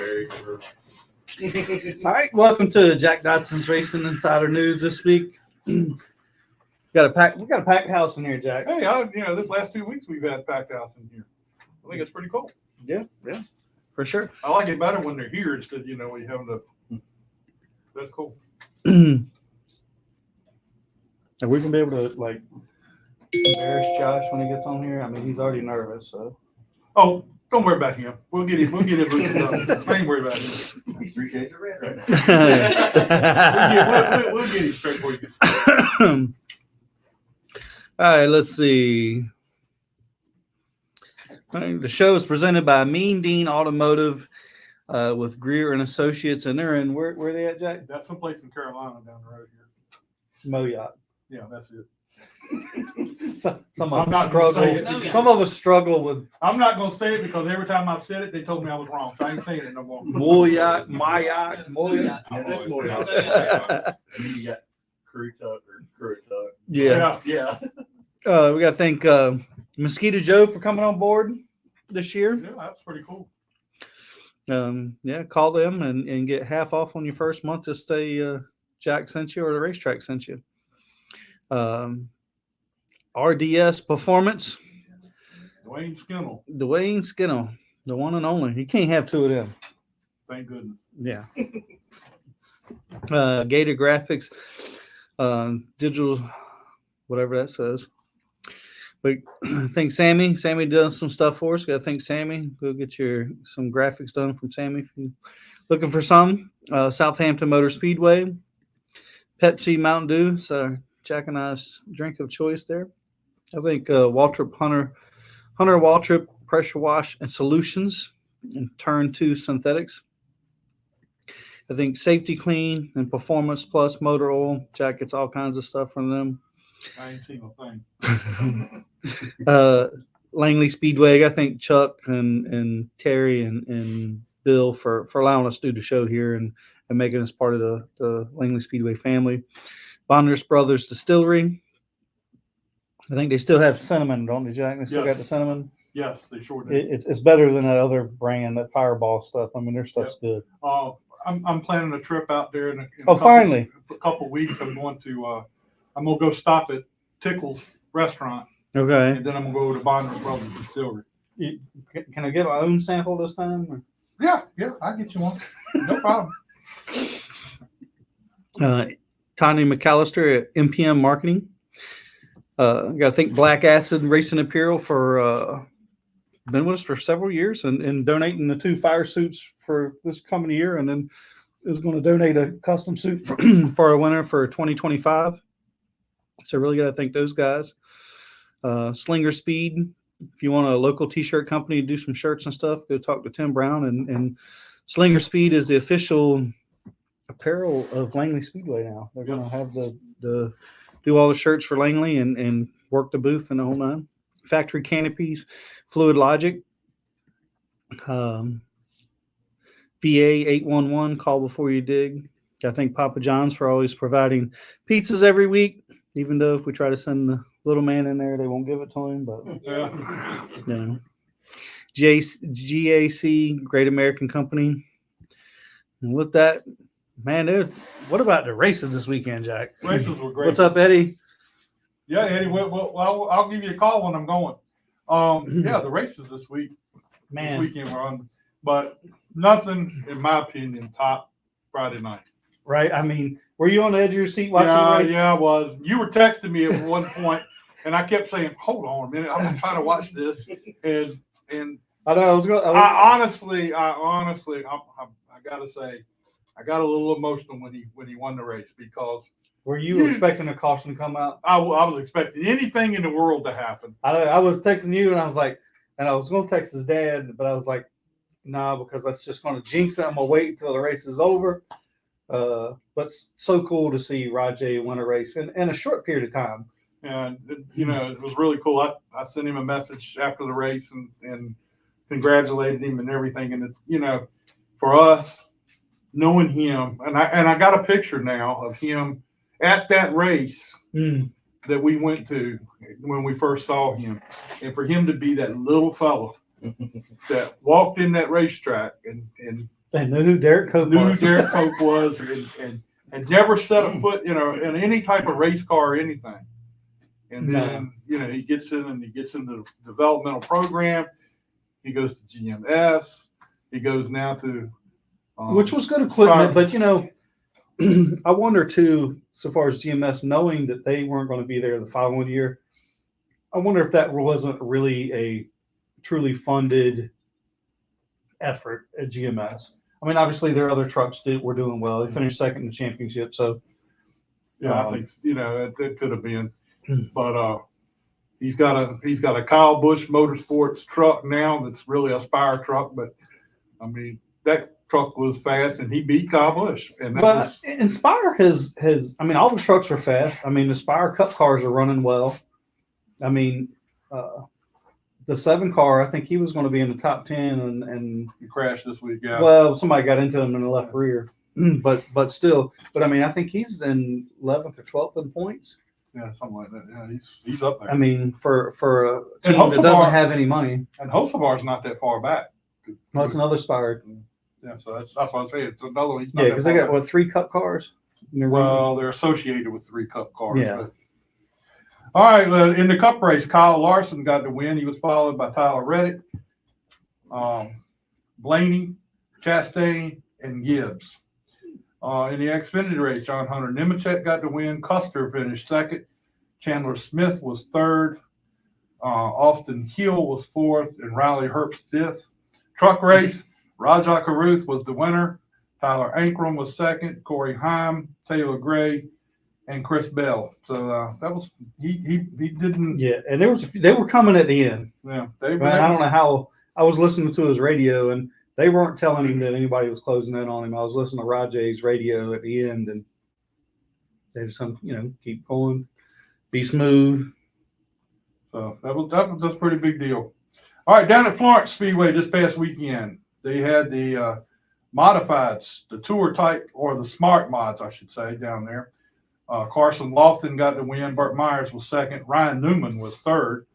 Barry. All right, welcome to Jack Dodson'S Racing Insider News this week. We got a packed house in here, Jack. Hey, this last 2 weeks we've had packed house in here. I think it's pretty cool. Yeah, for sure. I like it better when they're here instead, when you have to. That's cool. Are we gonna be able to embarrass Josh when he gets on here? I mean, he's already nervous. So. Oh, don't worry about him. We'll get him. We'll get his looking up. I ain't worried about him. He's 3 shades of red right now. We'll get him straight for you. All right, let's see. All right, the show is presented by Mean Dean Automotive with Grier and Associates, and they're in where are they at, Jack? That's someplace in Carolina down the road here. Moyoc. Yeah, that's it. Some of us struggle with. I'm not going to say it because every time I've said it, they told me I was wrong. So I ain't saying it no more. Moyoc, Mayoc, Moyoc. Yeah, that's Moyoc. And then you got Currituck or Currituck. Yeah. Yeah. We got to thank Mosquito Joe for coming on board this year. Yeah, that's pretty cool. Call them and get half off on your first month to stay Jack sent you or the racetrack sent you. RDS Performance. Dwayne Skinnell. The one and only. You can't have two of them. Thank goodness. Yeah. Gator Graphics, digital, whatever that says. But I think Sammy does some stuff for us. Got to thank Sammy. Go get some graphics done from Sammy if you're looking for some. Southampton Motor Speedway, Pepsi, Mountain Dew. So Jack and I's drink of choice there. I think Waltrip Hunter Waltrip Pressure Wash and Solutions and Turn 2 Synthetics. I think Safety Clean and Performance Plus Motor Oil. Jack gets all kinds of stuff from them. I ain't seen a thing. Langley Speedway. I thank Chuck and Terry and Bill for allowing us to do the show here and making us part of the Langley Speedway family. Bonders Brothers Distillery. I think they still have cinnamon, don't they, Jack? They still got the cinnamon. Yes, they sure do. It's better than that other brand, that Fireball stuff. I mean, their stuff's good. I'm planning a trip out there in finally. A couple weeks. I'm going to go stop at Tickle's restaurant. Okay. And then I'm gonna go to Bonders Brothers Distillery. Can I get my own sample this time? Or? Yeah, I'll get you one. No problem. Tanya McAllister at MPM Marketing. Got to thank Black Acid Racing Apparel for been with us for several years and donating the 2 fire suits for this coming year, and then is going to donate a custom suit for a winner for 2025. So really got to thank those guys. Slinger Speed. If you want a local t-shirt company to do some shirts and stuff, go talk to Tim Brown. And Slinger Speed is the official apparel of Langley Speedway now. They're going to have the do all the shirts for Langley and work the booth and the whole nine. Factory Canopies, Fluid Logic, VA 811, call before you dig. I thank Papa John's for always providing pizzas every week, even though if we try to send the little man in there, they won't give it to him. But GAC, Great American Company. And with that, man, dude, what about the races this weekend, Jack? Races were great. What's up, Eddie? Yeah, Eddie. Well, I'll give you a call when I'm going. The races this weekend were on, but nothing, in my opinion, top Friday night. Right. I mean, were you on the edge of your seat watching the race? Yeah, I was. You were texting me at one point, and I kept saying, "Hold on a minute, I'm trying to watch this." And I know I honestly, I gotta say, I got a little emotional when he won the race because. Were you expecting a caution to come out? I was expecting anything in the world to happen. I was texting you, and I was like, and I was going to text his dad, but I was like, no, because that's just going to jinx it. I'm going to wait until the race is over. But so cool to see Rajay win a race in a short period of time. And, it was really cool. I sent him a message after the race and congratulated him and everything. And, for us, knowing him, and I got a picture now of him at that race that we went to when we first saw him, and for him to be that little fellow that walked in that racetrack and They knew who Derek Cope knew who was. Derek Cope was, and never set a foot in any type of race car or anything. And then he gets in the developmental program. He goes to GMS. He goes now to Which was good equipment, but I wonder too, so far as GMS, knowing that they weren't going to be there the following year, I wonder if that wasn't really a truly funded effort at GMS. I mean, obviously their other trucks were doing well. They finished second in the championship, so I think it could have been, but he's got a Kyle Busch Motorsports truck now that's really a Spire truck, but I mean that truck was fast and he beat Kyle Busch. And Spire has I mean, all the trucks are fast. I mean, the Spire Cup cars are running well. I mean, the 7 car, I think he was going to be in the top 10 and he crashed this week. Yeah. Well, somebody got into him in the left rear, but still, I mean, I think he's in 11th or 12th in points. Yeah, something like that. Yeah, he's up there. I mean, for a team that doesn't have any money. And Hosevar's not that far back. Well, it's another Spire. Yeah, so that's what I say. It's another one. Yeah, because they got 3 Cup cars. Well, they're associated with 3 Cup cars. Yeah. But. All right, in the Cup race, Kyle Larson got the win. He was followed by Tyler Reddick, Blaney, Chastain, and Gibbs. In the Xfinity race, John Hunter Nemechek got the win. Custer finished second. Chandler Smith was third. Austin Hill was fourth, and Riley Herbst fifth. Truck race, Rajah Caruth was the winner. Tyler Ankrum was second. Corey Heim, Taylor Gray, and Chris Bell. So that was he didn't. Yeah, and they were coming at the end. Yeah, I don't know how. I was listening to his radio, and they weren't telling him that anybody was closing in on him. I was listening to Rajay's radio at the end, and they just keep going, be smooth. So that's a pretty big deal. All right, down at Florence Speedway this past weekend, they had the modifieds, the tour type, or the smart mods, I should say, down there. Carson Lofton got the win. Burt Myers was second. Ryan Newman was third.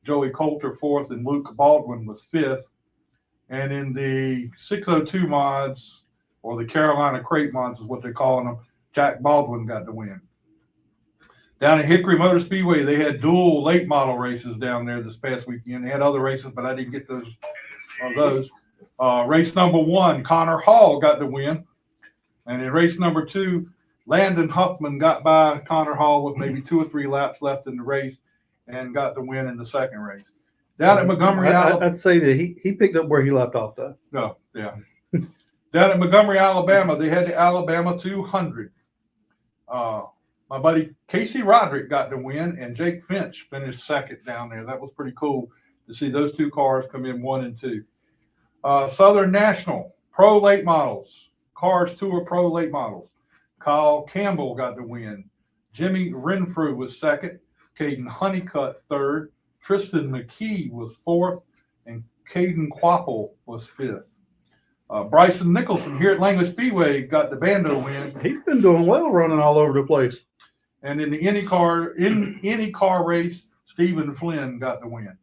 Joey Coulter fourth, and Luke Baldwin was fifth. And in the 602 mods, or the Carolina Crate mods is what they're calling them, Jack Baldwin got the win. Down at Hickory Motor Speedway, they had dual late model races down there this past weekend. They had other races, but I didn't get those. Race number 1, Connor Hall got the win. And in race number 2, Landon Huffman got by Connor Hall with maybe 2 or 3 laps left in the race and got the win in the second race. Down at Montgomery, Alabama. I'd say that he picked up where he left off, though. No, yeah. Down at Montgomery, Alabama, they had the Alabama 200. My buddy Casey Roderick got the win, and Jake Finch finished second down there. That was pretty cool to see those 2 cars come in 1 and 2. Southern National Pro Late Models, Cars Tour Pro Late Models. Kyle Campbell got the win. Jimmy Renfrew was second. Caden Honeycutt third. Tristan McKee was fourth, and Caden Quapple was fifth. Bryson Nicholson here at Langley Speedway got the Bando win. He's been doing well running all over the place. And in the IndyCar race, Stephen Flynn got the win.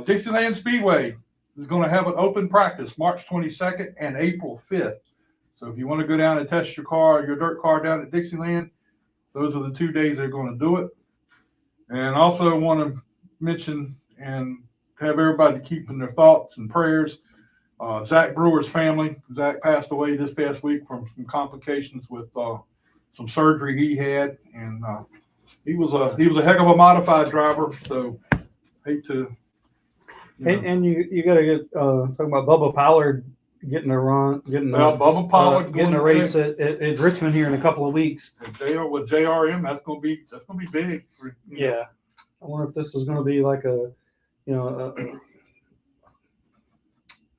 Dixieland Speedway is going to have an open practice March 22nd and April 5th. So if you want to go down and test your dirt car down at Dixieland, those are the 2 days they're going to do it. And also want to mention and have everybody keep in their thoughts and prayers. Zach Brewer's family. Zach passed away this past week from some complications with some surgery he had, and he was a heck of a modified driver. So hate to. And you got to get talking about Bubba Pollard getting a run, Bubba Pollard getting a race at Richmond here in a couple of weeks. With JRM, that's gonna be big. Yeah, I wonder if this is going to be like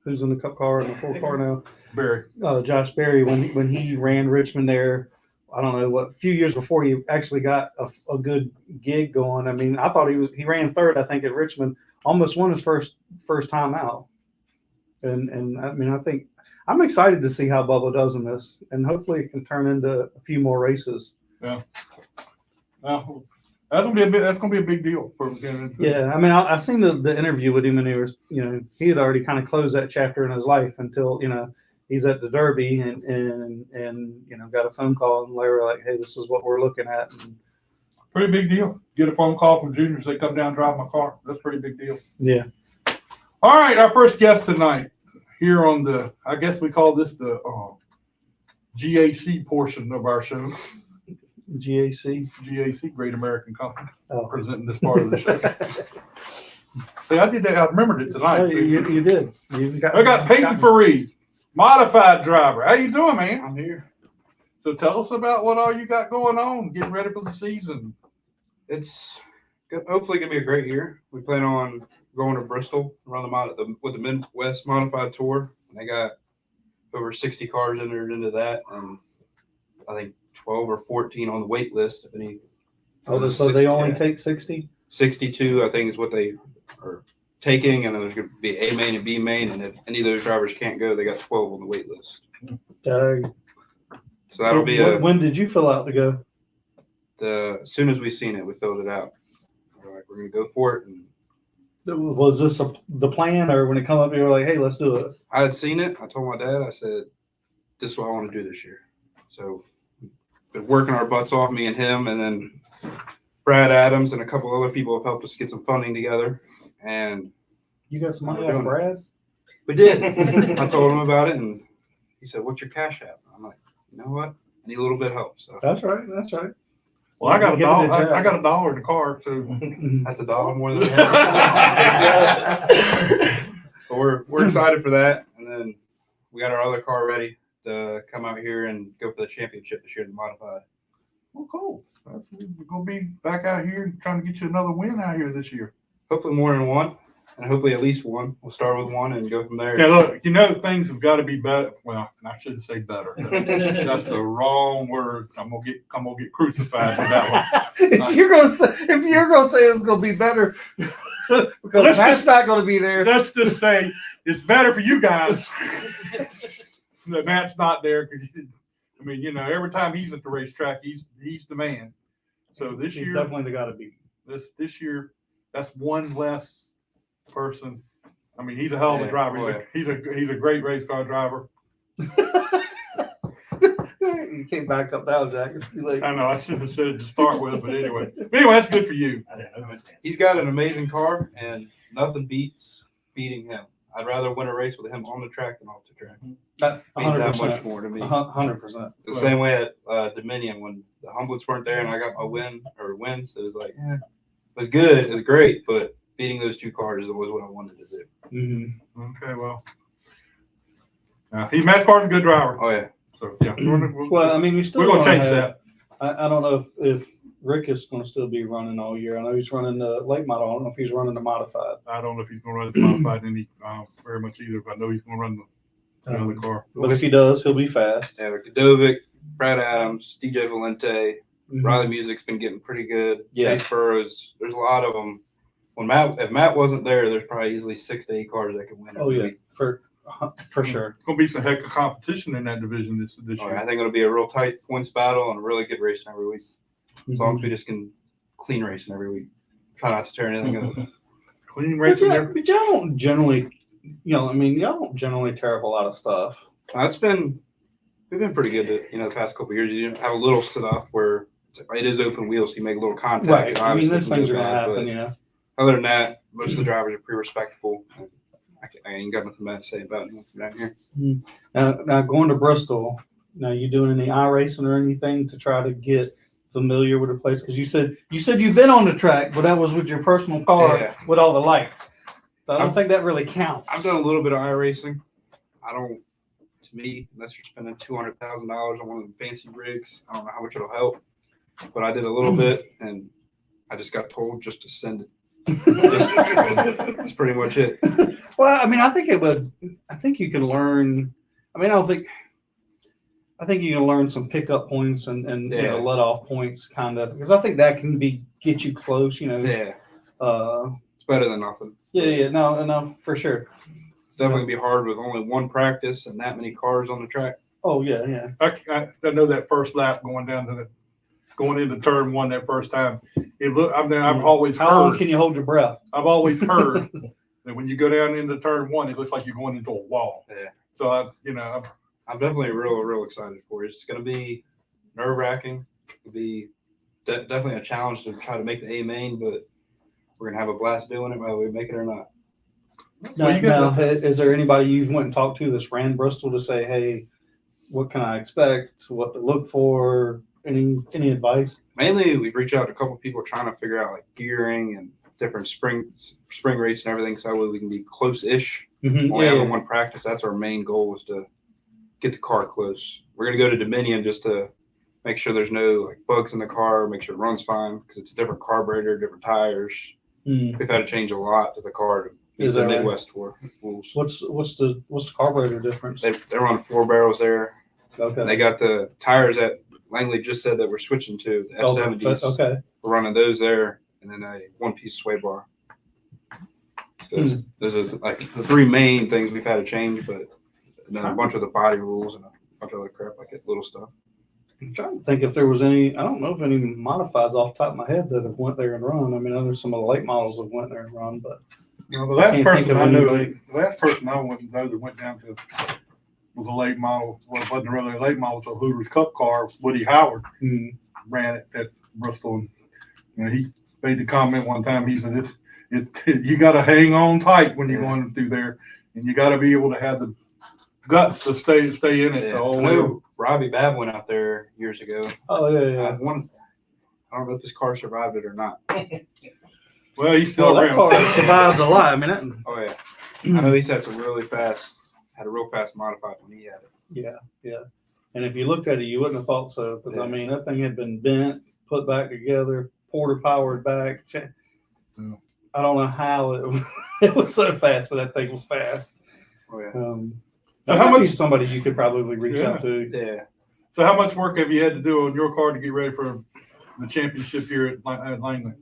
who's in the Cup car and the 4 car now? Barry. Josh Berry when he ran Richmond there. I don't know a few years before he actually got a good gig going. I mean, I thought he ran third, I think, at Richmond. Almost won his first time out. And I mean, I think I'm excited to see how Bubba does in this, and hopefully it can turn into a few more races. Yeah. That's gonna be a big deal for him. Yeah, I mean, I seen the interview with him, and he had already kind of closed that chapter in his life until he's at the Derby and you know, got a phone call and they were like, hey, this is what we're looking at. And Pretty big deal. Get a phone call from juniors. They come down and drive my car. That's a pretty big deal. yeah. All right, our first guest tonight here on the, I guess we call this the GAC portion of our show. GAC, Great American Company, presenting this part of the show. See, I did that. I remembered it tonight. Oh, you did. I got Peyton FERREE, modified driver. How you doing, man? I'm here. So tell us about what all you got going on, getting ready for the season. It's hopefully gonna be a great year. We plan on going to Bristol, run with the Midwest Modified Tour. They got over 60 cars entered into that, and I think 12 or 14 on the wait list. If any. So they only take 60? 62, I think, is what they are taking, and then there's going to be A main and B main, and if any of those drivers can't go, they got 12 on the wait list. So that'll be When did you fill out to go? As soon as we seen it, we filled it out. We're like, we're going to go for it. And Was this the plan, or when it come up, you were like, hey, let's do it? I had seen it. I told my dad, I said, this is what I want to do this year. So been working our butts off, me and him, and then Brad Adams and a couple other people have helped us get some funding together. And You got some money off Brad? we did. I told him about it, and he said, what's your cash app? I'm like, you know what? I need a little bit of help. So That's right. That's right. Well, I got Give it $1. a try. I got $1 in the car, so that's $1 more than I had. So we're excited for that. And then we got our other car ready to come out here and go for the championship this year in the modified. well, cool. We're gonna be back out here trying to get you another win out here this year. Hopefully more than one, and hopefully at least one. We'll start with one and go from there. Yeah, look, you know things have got to be better. Well, I shouldn't say better. That's the wrong word. I'm gonna get crucified for that one. if you're gonna say it's gonna be better, because Matt's not gonna be there. Let's just say it's better for you guys that Matt's not there. Because I mean, you know, every time he's at the racetrack, he's the man. So this He's year, definitely gotta be. this year, that's one less person. I mean, he's a hell of a Yeah, driver. boy. He's a great race car driver. You can't back up now, Jack. It's too late. I know I should have said it to start with, but anyway, that's good for you. He's got an amazing car, and nothing beats beating him. I'd rather win a race with him on the track than off the track. Means that much 100%. more to me. 100%. The same way at Dominion when the Humblets weren't there and I got my wins. It was like, it was good, it was great, but beating those two cars was what I wanted to do. Mm-hmm. Okay, well, Matt Spartan's a good driver. Oh yeah, So yeah, Well, I mean, you still we're gonna change have, that. I don't know if Rick is going to still be running all year. I know he's running the late model. I don't know if he's running the modified. I don't know if he's going to run his modified any very much either, but I know he's going to run the other car. But if he does, he'll be fast. yeah. Godovic, Brad Adams, DJ Valente, Mhm. Riley Music's been getting pretty good. Yeah. Chase Burrows, there's a lot of them. If Matt wasn't there, there's probably easily 6 to 8 cars that could win. Oh every yeah, week. for sure. It's going to be some heck of competition in that division this Oh, year. I think it'll be a real tight points battle and a really good racing every week. As long as we just can clean racing every week. Try not to tear anything up. Clean But racing there. y'all don't generally, y'all don't generally tear up a lot of stuff. We've been pretty good the past couple of years. You have a little stuff where it is open wheels, so you make a little contact. Right. I mean, Obviously, those things are going to bad, happen, but yeah. Other than that, most of the drivers are pretty respectful. I ain't got nothing bad to say about them down here. Now going to Bristol, now you doing any iRacing or anything to try to get familiar with the place? Because you said you've been on the track, but that was with your personal car Yeah. with all the lights. So I don't think that really counts. I've done a little bit of iRacing. To me, unless you're spending $200,000 on one of them fancy rigs, I don't know how much it'll help. But I did a little bit, and I just got told just to send it. That's pretty much it. Well, I mean, I think you can learn. I mean, I think you can learn some pickup points and Yeah. let off points, kind of, because I think that can get you close. Yeah, It's it's better than nothing. no, for sure. It's definitely gonna be hard with only one practice and that many cars on the track. Oh yeah. I know that first lap going into turn one that first time. I've always How long heard. can you hold your breath? I've always heard that when you go down into turn one, it looks like you're going into a wall. Yeah. So I'm I'm definitely real excited for it. It's going to be nerve wracking. It'll be definitely a challenge to try to make the A main, but we're going to have a blast doing it whether we make it or not. Now, is there anybody you went and talked to that's ran Bristol to say, hey, what can I expect? What to look for? Any advice? Mainly, we've reached out to a couple of people trying to figure out like gearing and different spring rates and everything, so that way we can be close-ish. Only having one practice. That's our main goal, is to get the car close. We're gonna go to Dominion just to make sure there's no like bugs in the car, make sure it runs fine, because it's a different carburetor, different tires. We've had to change a lot to the car to meet the Midwest rules. What's the carburetor difference? They run 4 barrels there. Okay. And they got the tires that Langley just said that we're switching to the F70s. Okay. We're running those there, and then a one-piece sway bar. So those are like the 3 main things we've had to change, but then a bunch of the body rules and a bunch of other crap like that, little stuff. I'm trying to think if there was any. I don't know if any modifieds off the top of my head that have went there and run. I mean, there's some of the late models that went there and run, but the last can't person think of I know, anybody. the last person I wouldn't know that went down to was a late model. Well, it wasn't really a late model. It was a Hooters Cup car. Woody Howard ran it at Bristol. And, he made the comment one time. He said, you got to hang on tight when you're going through there, and you got to be able to have the guts to stay in it the whole way. Robbie Babb went out there years ago. Oh yeah. I don't know if his car survived it or not. Well, he's still That around. car survived a lot. I mean, Oh yeah, I know he's had some really fast. Had a real fast modified when he had it. yeah. And if you looked at it, you wouldn't have thought so, because I mean, that thing had been bent, put back together, porter powered back. I don't know how it was so fast, but that thing was fast. Oh yeah. So how much somebody you could probably reach out to? Yeah. So how much work have you had to do on your car to get ready for the championship here at Langley?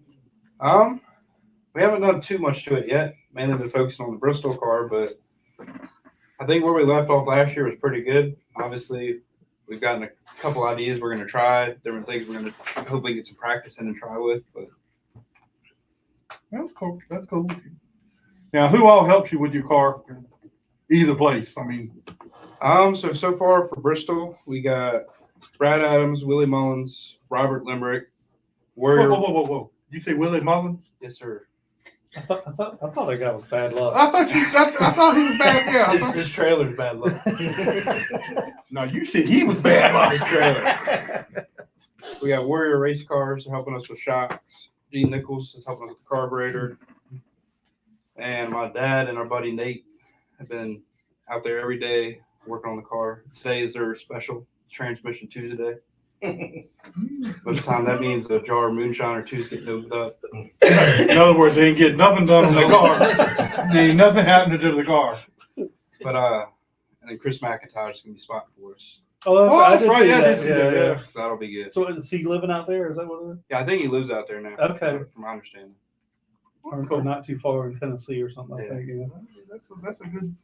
We haven't done too much to it yet. Mainly been focusing on the Bristol car, but I think where we left off last year was pretty good. Obviously, we've gotten a couple ideas. We're going to try different things. We're going to hopefully get some practice in and try with. But That's cool. That's cool. Now, who all helps you with your car? Either place. I mean, so far for Bristol, we got Brad Adams, Willie Mullins, Robert Limerick, Warrior. whoa. You say Willie Mullins? Yes, sir. I thought that guy was bad luck. I thought he was bad. Yeah. His trailer's bad luck. No, you said he was bad luck. His trailer. We got Warrior Race Cars helping us with shocks. Gene Nichols is helping us with the carburetor. And my dad and our buddy Nate have been out there every day working on the car. Today is their special transmission Tuesday. Most of the time that means a jar of moonshine or two's getting opened up. In other words, they ain't getting nothing done on the car. There ain't nothing happening to the car. But and then Chris McIntosh is gonna be spotting for us. That's right. Yeah, I did see that. Yeah. So that'll be good. So is he living out there? Is that what it is? Yeah, I think he lives out there now. Okay. From my understanding. Or not too far in Tennessee or something like that. Yeah. That's a good.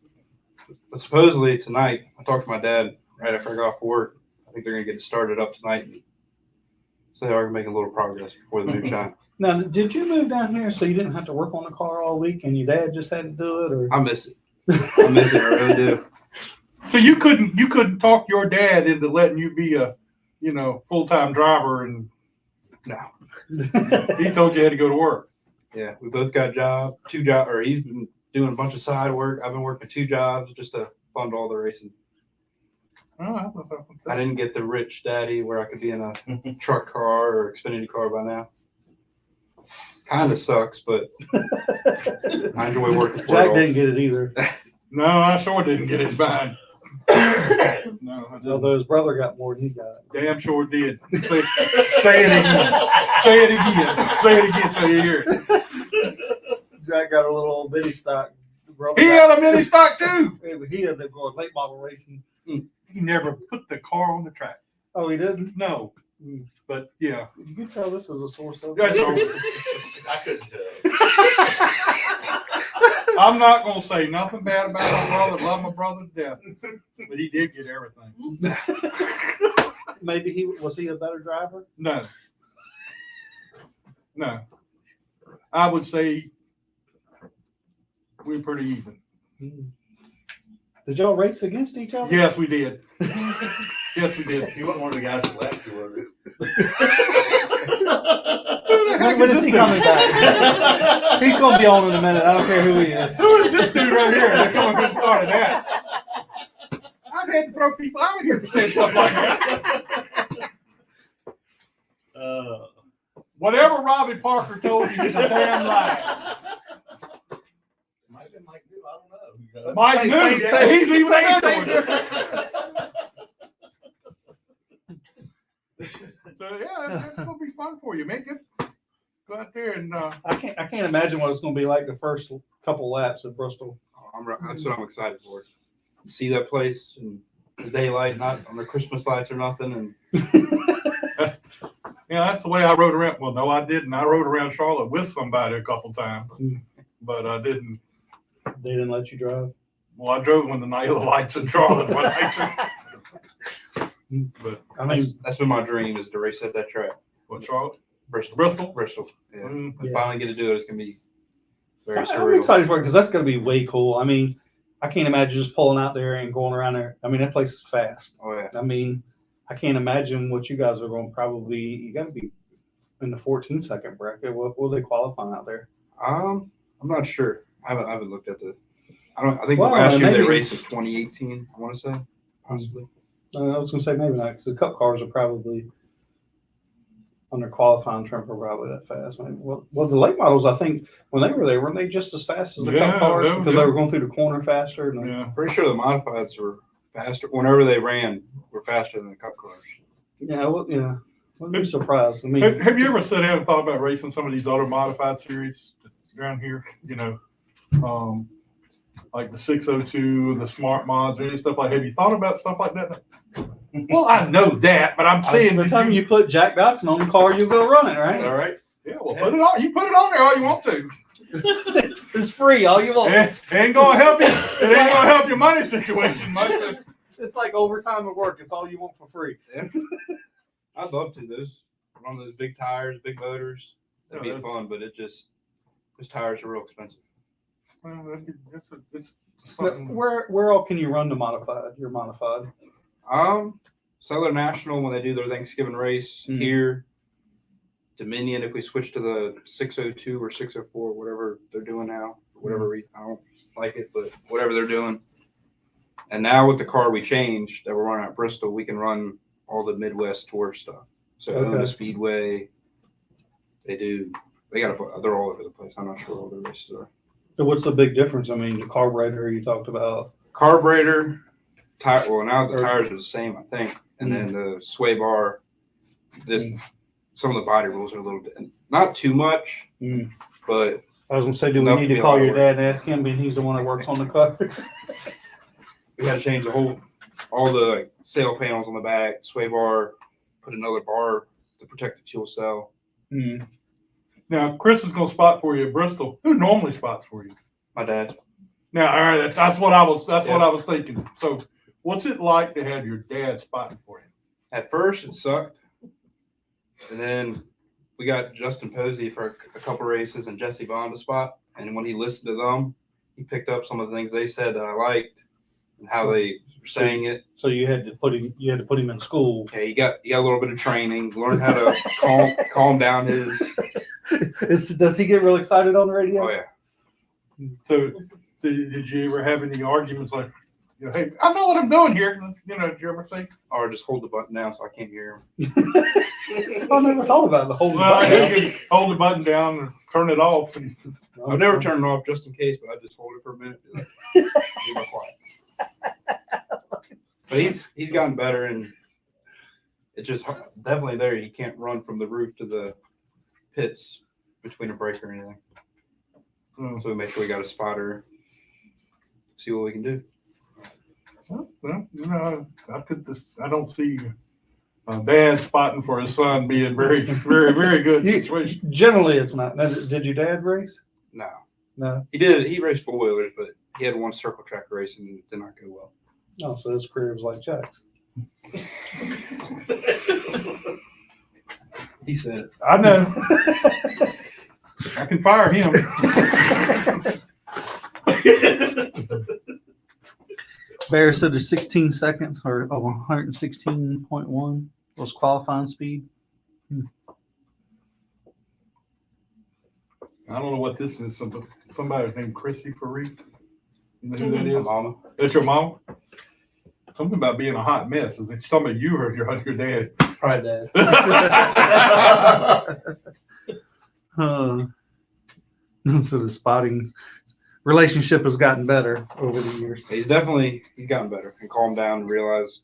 But supposedly tonight, I talked to my dad right after I got off work. I think they're gonna get it started up tonight. So they are making a little progress before the moonshine. Now, did you move down here so you didn't have to work on the car all week, and your dad just had to do it, or? I miss it. I miss it. I really do. So you couldn't talk your dad into letting you be a, full-time driver, and No. he told you had to go to work. Yeah, we both got two jobs, or he's been doing a bunch of side work. I've been working 2 jobs just to fund all the racing. I didn't get the rich daddy where I could be in a truck car or Xfinity car by now. Kind of sucks, but I enjoy working for Jack it all. didn't get it either. No, I sure didn't get it back. No, I didn't. Although his brother got more than he got. Damn sure did. Say it again. Say it again. Say it again so you hear it. Jack got a little old bitty stock. He had a mini stock too. He ended up going late model racing. He never put the car on the track. Oh, he didn't? No. But yeah. You can tell this is a source of. That's all. I couldn't tell. I'm not gonna say nothing bad about my brother. Love my brother to death, but he did get everything. Maybe was he a better driver? No. I would say we're pretty even. Did y'all race against each other? Yes, we did. Yes, we did. You wasn't one of the guys that left you, were When is he coming back? He's gonna be on in a minute. I don't care who he is. Who is this dude right here? They're coming good start of that. I've had to throw people out of here to say stuff like that. Whatever Robbie Parker told you is a damn lie. Might have been Mike New, I don't know. Mike knew. same- He's even same better. So yeah, that's gonna be fun for you, man. Go out there and I can't imagine what it's gonna be like the first couple laps at Bristol. That's what I'm excited for. See that place and the daylight, not on the Christmas lights or nothing. And yeah, that's the way I rode around. Well, no, I didn't. I rode around Charlotte with somebody a couple times, but I didn't. They didn't let you drive. Well, I drove when the night of the lights in Charlotte. But I mean, that's been my dream, is to race at that track. what, Charlotte? Bristol. Bristol? Yeah. Mm. I finally get to do it. It's gonna be very I'm surreal. excited for it because that's gonna be way cool. I mean, I can't imagine just pulling out there and going around there. I mean, that place is fast. Oh yeah. I mean, I can't imagine what you guys are going to probably. You got to be in the 14-second bracket. What will they qualify out there? I'm not sure. I haven't looked at the. I think Well, the last year they maybe- raced was 2018. I want to say possibly. I was going to say maybe not because the Cup cars are probably on their qualifying term for probably that fast. Maybe. Well, the late models, I think when they were there, weren't they just as fast as the Yeah, Cup cars yeah, because yeah. they were going through the corner faster? And Yeah. Pretty sure the modifieds were faster. Whenever they ran, were faster than the Cup cars. yeah, well, yeah. Wouldn't be surprised. I mean, Have you ever sat down and thought about racing some of these auto modified series around here? You know, like the 602, the smart mods, or any stuff like that. Have you thought about stuff like that? Well, I know that, but I'm saying by the time you put Jack Dodson on the car, you're going to run it, All right? right. yeah, well, put it on. You put it on there all you want to. It's free, all you want. It ain't gonna help you. It ain't gonna help your money situation much. It's like overtime at work. It's all you want for free. Yeah. I'd love to. Run those big tires, big motors. That'd Yeah, be fun, but those tires are real expensive. Well, it's something. Where all can you run the modified? Your modified. Southern National when they do their Thanksgiving race Mhm. here. Dominion if we switch to the 602 or 604, whatever they're doing now, whatever I don't like it, but whatever they're doing. And now with the car we changed that we're running at Bristol, we can run all the Midwest tour stuff. So Okay. the Speedway, they're all over the place. I'm not sure what the races are. So what's the big difference? I mean, the carburetor you talked about. Carburetor, tire. Well, now the tires are the same, I think, and then the sway bar. Just some of the body rules are a little bit, not too much, but I was gonna say, do we Enough need to to be call a lot of your dad and ask him? But he's the one that works on the car. we had to change all the sail panels on the back, sway bar, put another bar to protect the fuel cell. Now, Chris is gonna spot for you at Bristol. Who normally spots for you? My dad. Now, all right, that's what I was thinking. So, what's it like to have your dad spotting for you? At first, it sucked, and then we got Justin Posey for a couple races and Jesse Bond to spot. And when he listened to them, he picked up some of the things they said that I liked and how they were saying it. So you had to put him in school. Yeah, he got a little bit of training, learned how to calm down his. Does he get real excited on the radio? Oh yeah. So, did you ever have any arguments like, you know, hey, I know what I'm doing here? You know, did you ever say? Or just hold the button down so I can't hear him. I never thought about the whole. Well, you can hold the button down and turn it off. And, I've never turned it off just in case, but I just hold it for a minute. Be like, quiet. But he's gotten better, and it's just definitely there. You can't run from the roof to the pits between a break or anything. So we make sure we got a spotter. See what we can do. well, you know, I don't see dad spotting for his son being very, very, very good situation. Generally, it's not. Now, did your dad race? No, No. he did. He raced four wheelers, but he had one circle track race and it did not go well. Oh, so his career was like Jack's. He said, I know. I can fire him. Bear said there's 16 seconds or 116.1 was qualifying speed. I don't know what this is. Somebody named Chrissy FERREE. You know who that is? Mama. That's your mom? Something about being a hot mess. Is it talking about you or your dad? Probably dad. So the spotting relationship has gotten better over the years. He's gotten better and calmed down and realized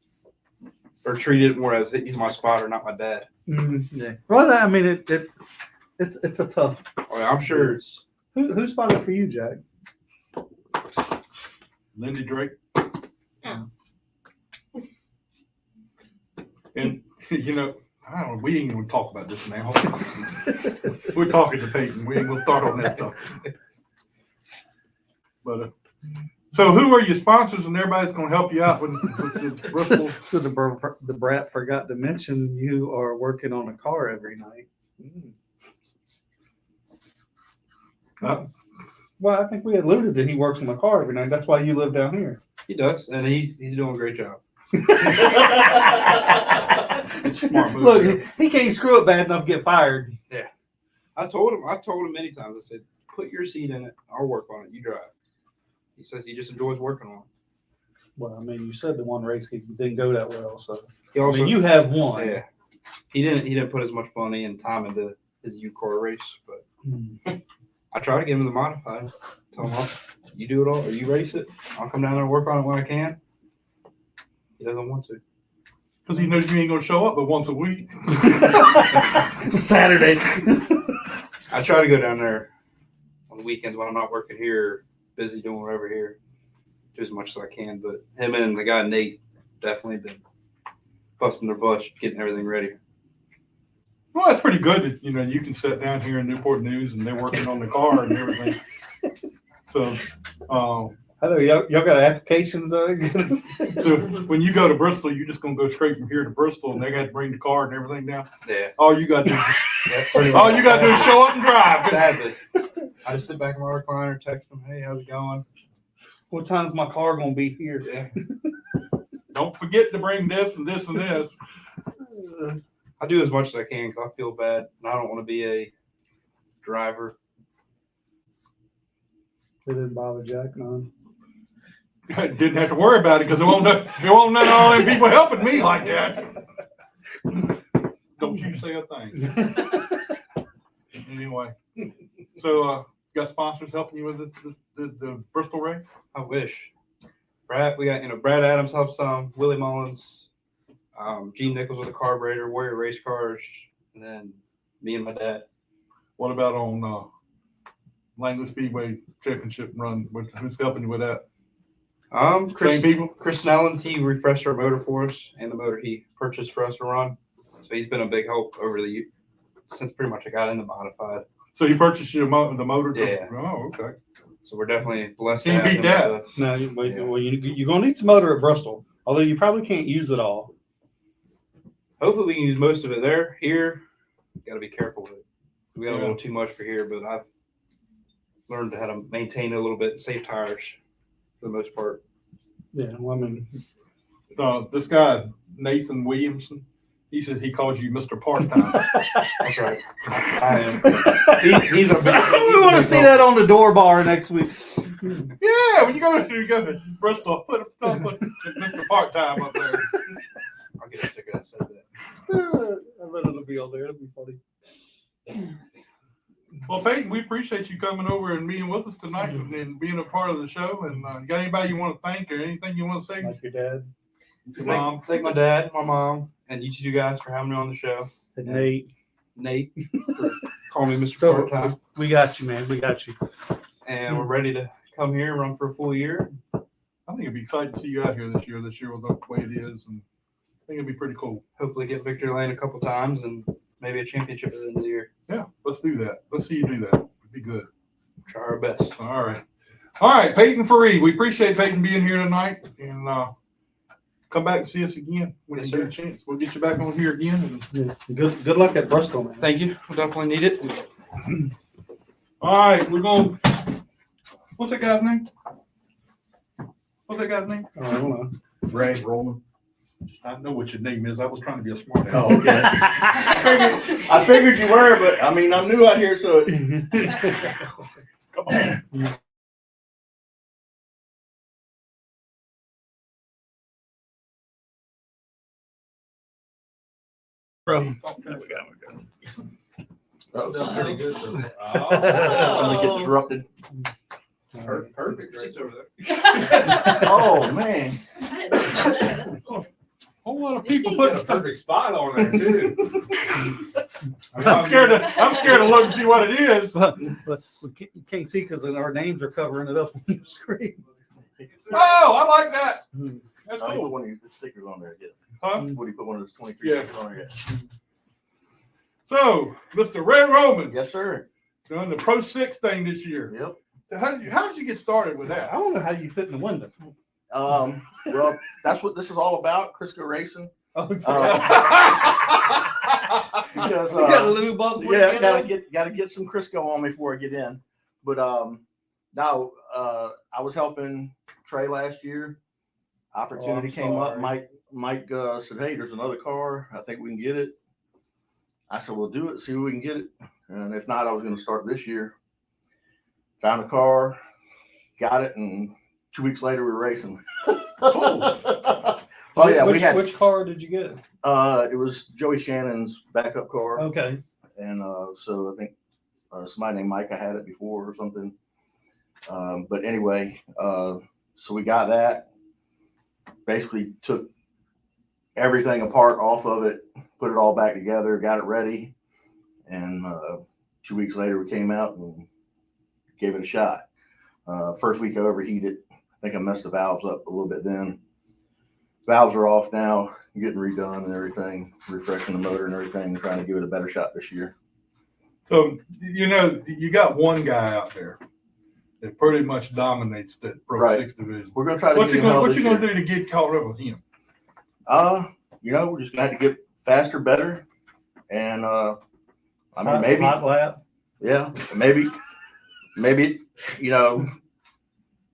or treated it more as he's my spotter, not my dad. Yeah. Well, I mean, it's a tough. Oh, yeah, I'm sure it's Who spotted for you, Jack? Lindy Drake. And, you know, I don't know, we ain't gonna talk about this now. We're talking to Peyton. We ain't gonna start on that stuff. But, so who are your sponsors and everybody's gonna help you out with the Bristol? So the brat forgot to mention you are working on a car every night. Well, I think we alluded that he works on a car every night. That's why you live down here. he does, and he's doing a great job. Smart move. Look, he can't screw it bad enough to get fired. I told him many times. I said, put your seat in it. I'll work on it. You drive. He says he just enjoys working on it. Well, I mean, you said the one race he didn't go that well, so He I also, mean, you have one. yeah, he didn't put as much money and time into his U-Car race, but I try to get him to the modified. Tell him, you do it all, or you race it. I'll come down there and work on it when I can. He doesn't want to. Because he knows you ain't gonna show up but once a week. Saturday. I try to go down there on the weekends when I'm not working here, busy doing whatever here, do as much as I can. But him and the guy Nate definitely been busting their butts, getting everything ready. Well, that's pretty good that, you know, you can sit down here in Newport News and they're working on the car and everything. So, I know y'all got applications. so when you go to Bristol, you're just gonna go straight from here to Bristol and they got to bring the car and everything down. Yeah. All you gotta do is show up and drive. Sadly, I just sit back in my recliner, text them, hey, how's it going? What time's my car gonna be here? Yeah. Don't forget to bring this and this and this. I do as much as I can because I feel bad and I don't want to be a driver. It didn't bother Jack none. Didn't have to worry about it because there won't none of all them people helping me like that. Don't you say a thing. Anyway, so got sponsors helping you with the Bristol race? I wish. We got Brad Adams helps some, Willie Mullins, Gene Nichols with a carburetor, Warrior Race Cars, and then me and my dad. What about on Langley Speedway Championship run? Who's helping you with that? Same people? Chris Snellens, he refreshed our motor for us and the motor he purchased for us to run. So he's been a big help over the year since pretty much I got into modified. So you purchased the motor? Yeah. Oh, okay. So we're definitely blessed. Can't beat that. No, you're gonna need some motor at Bristol. Although you probably can't use it all. Hopefully we can use most of it there. Here, got to be careful with it. We got a little too much for here, but I've learned how to maintain it a little bit, save tires for the most part. Yeah, well, I mean, This guy, Nathan Williamson, he said he calls you Mr. Part-Time. That's right. I am. He's a big. we want to see that on the door bar next week. Yeah, when you go to Bristol, put Mr. Part-Time up there. I'll get a sticker that says that. I bet it'll be on there. It'll be funny. Well, Peyton, we appreciate you coming over and being with us tonight and being a part of the show. And you got anybody you want to thank or anything you want to say? Like your dad. Your mom. Thank my dad, my mom, and you two guys for having me on the show. And Nate. Nate for calling me Mr. Part-Time. We got you, man. We got you. And we're ready to come here and run for a full year. I think it'd be exciting to see you out here this year. This year with the way it is, and I think it'd be pretty cool. Hopefully get victory lane a couple times and maybe a championship at the end of the year. Yeah, let's do that. Let's see you do that. It'd be good. Try our best. All right, Peyton FERREE. We appreciate Peyton being here tonight, and come back and see us again when you get a chance. We'll get you back on here again. Yeah. Good luck at Bristol, man. Thank you. We'll definitely need it. All right, we're going. What's that guy's name? What's that guy's name? I don't know. Ray Rollman. I know what your name is. I was trying to be a smart ass. Oh, okay. I figured you were, but I mean, I'm new out here, so it's, Come on. Bro. oh, Done pretty good so far. somebody gets disrupted. Perfect. Right over there. Oh, man. Whole lot of people Put putting a stuff. perfect spot on there too. I'm scared to look and see what it is. But we can't see because our names are covering it up on the screen. Oh, I like that. That's Oh, he put cool. one of your stickers on there, I guess. Huh? Would he put one of those 23 Yeah. stickers on there? Yeah. So, Mr. Ray Roman Yes, sir. doing the Pro 6 thing this year. Yep. So how did you get started with I that? don't know how you fit in the window. Well, that's what this is all about, Crisco Racing. Oh, Because you got a little bump. yeah, gotta get some Crisco on me before I get in. But now I was helping Trey last year. Opportunity I'm came up. sorry. Mike said, "Hey, there's another car. I think we can get it." I said, "We'll do it. See if we can get it." And if not, I was going to start this year. Found a car, got it, and 2 weeks later we were racing. Oh yeah, we had. Which car did you get? It was Joey Shannon's backup car. Okay. And so I think somebody named Micah had it before or something. But anyway, so we got that. Basically took everything apart off of it, put it all back together, got it ready. And 2 weeks later, we came out and gave it a shot. First week I overheated. I think I messed the valves up a little bit then. Valves are off now, getting redone and everything, refreshing the motor and everything, trying to give it a better shot this year. So, you got one guy out there that pretty much dominates that Pro Right. 6 division. We're gonna try to What get you him held gonna this year. do to get caught up with him? We're just gonna have to get faster, better, and I mean maybe, Hot lap. yeah, maybe,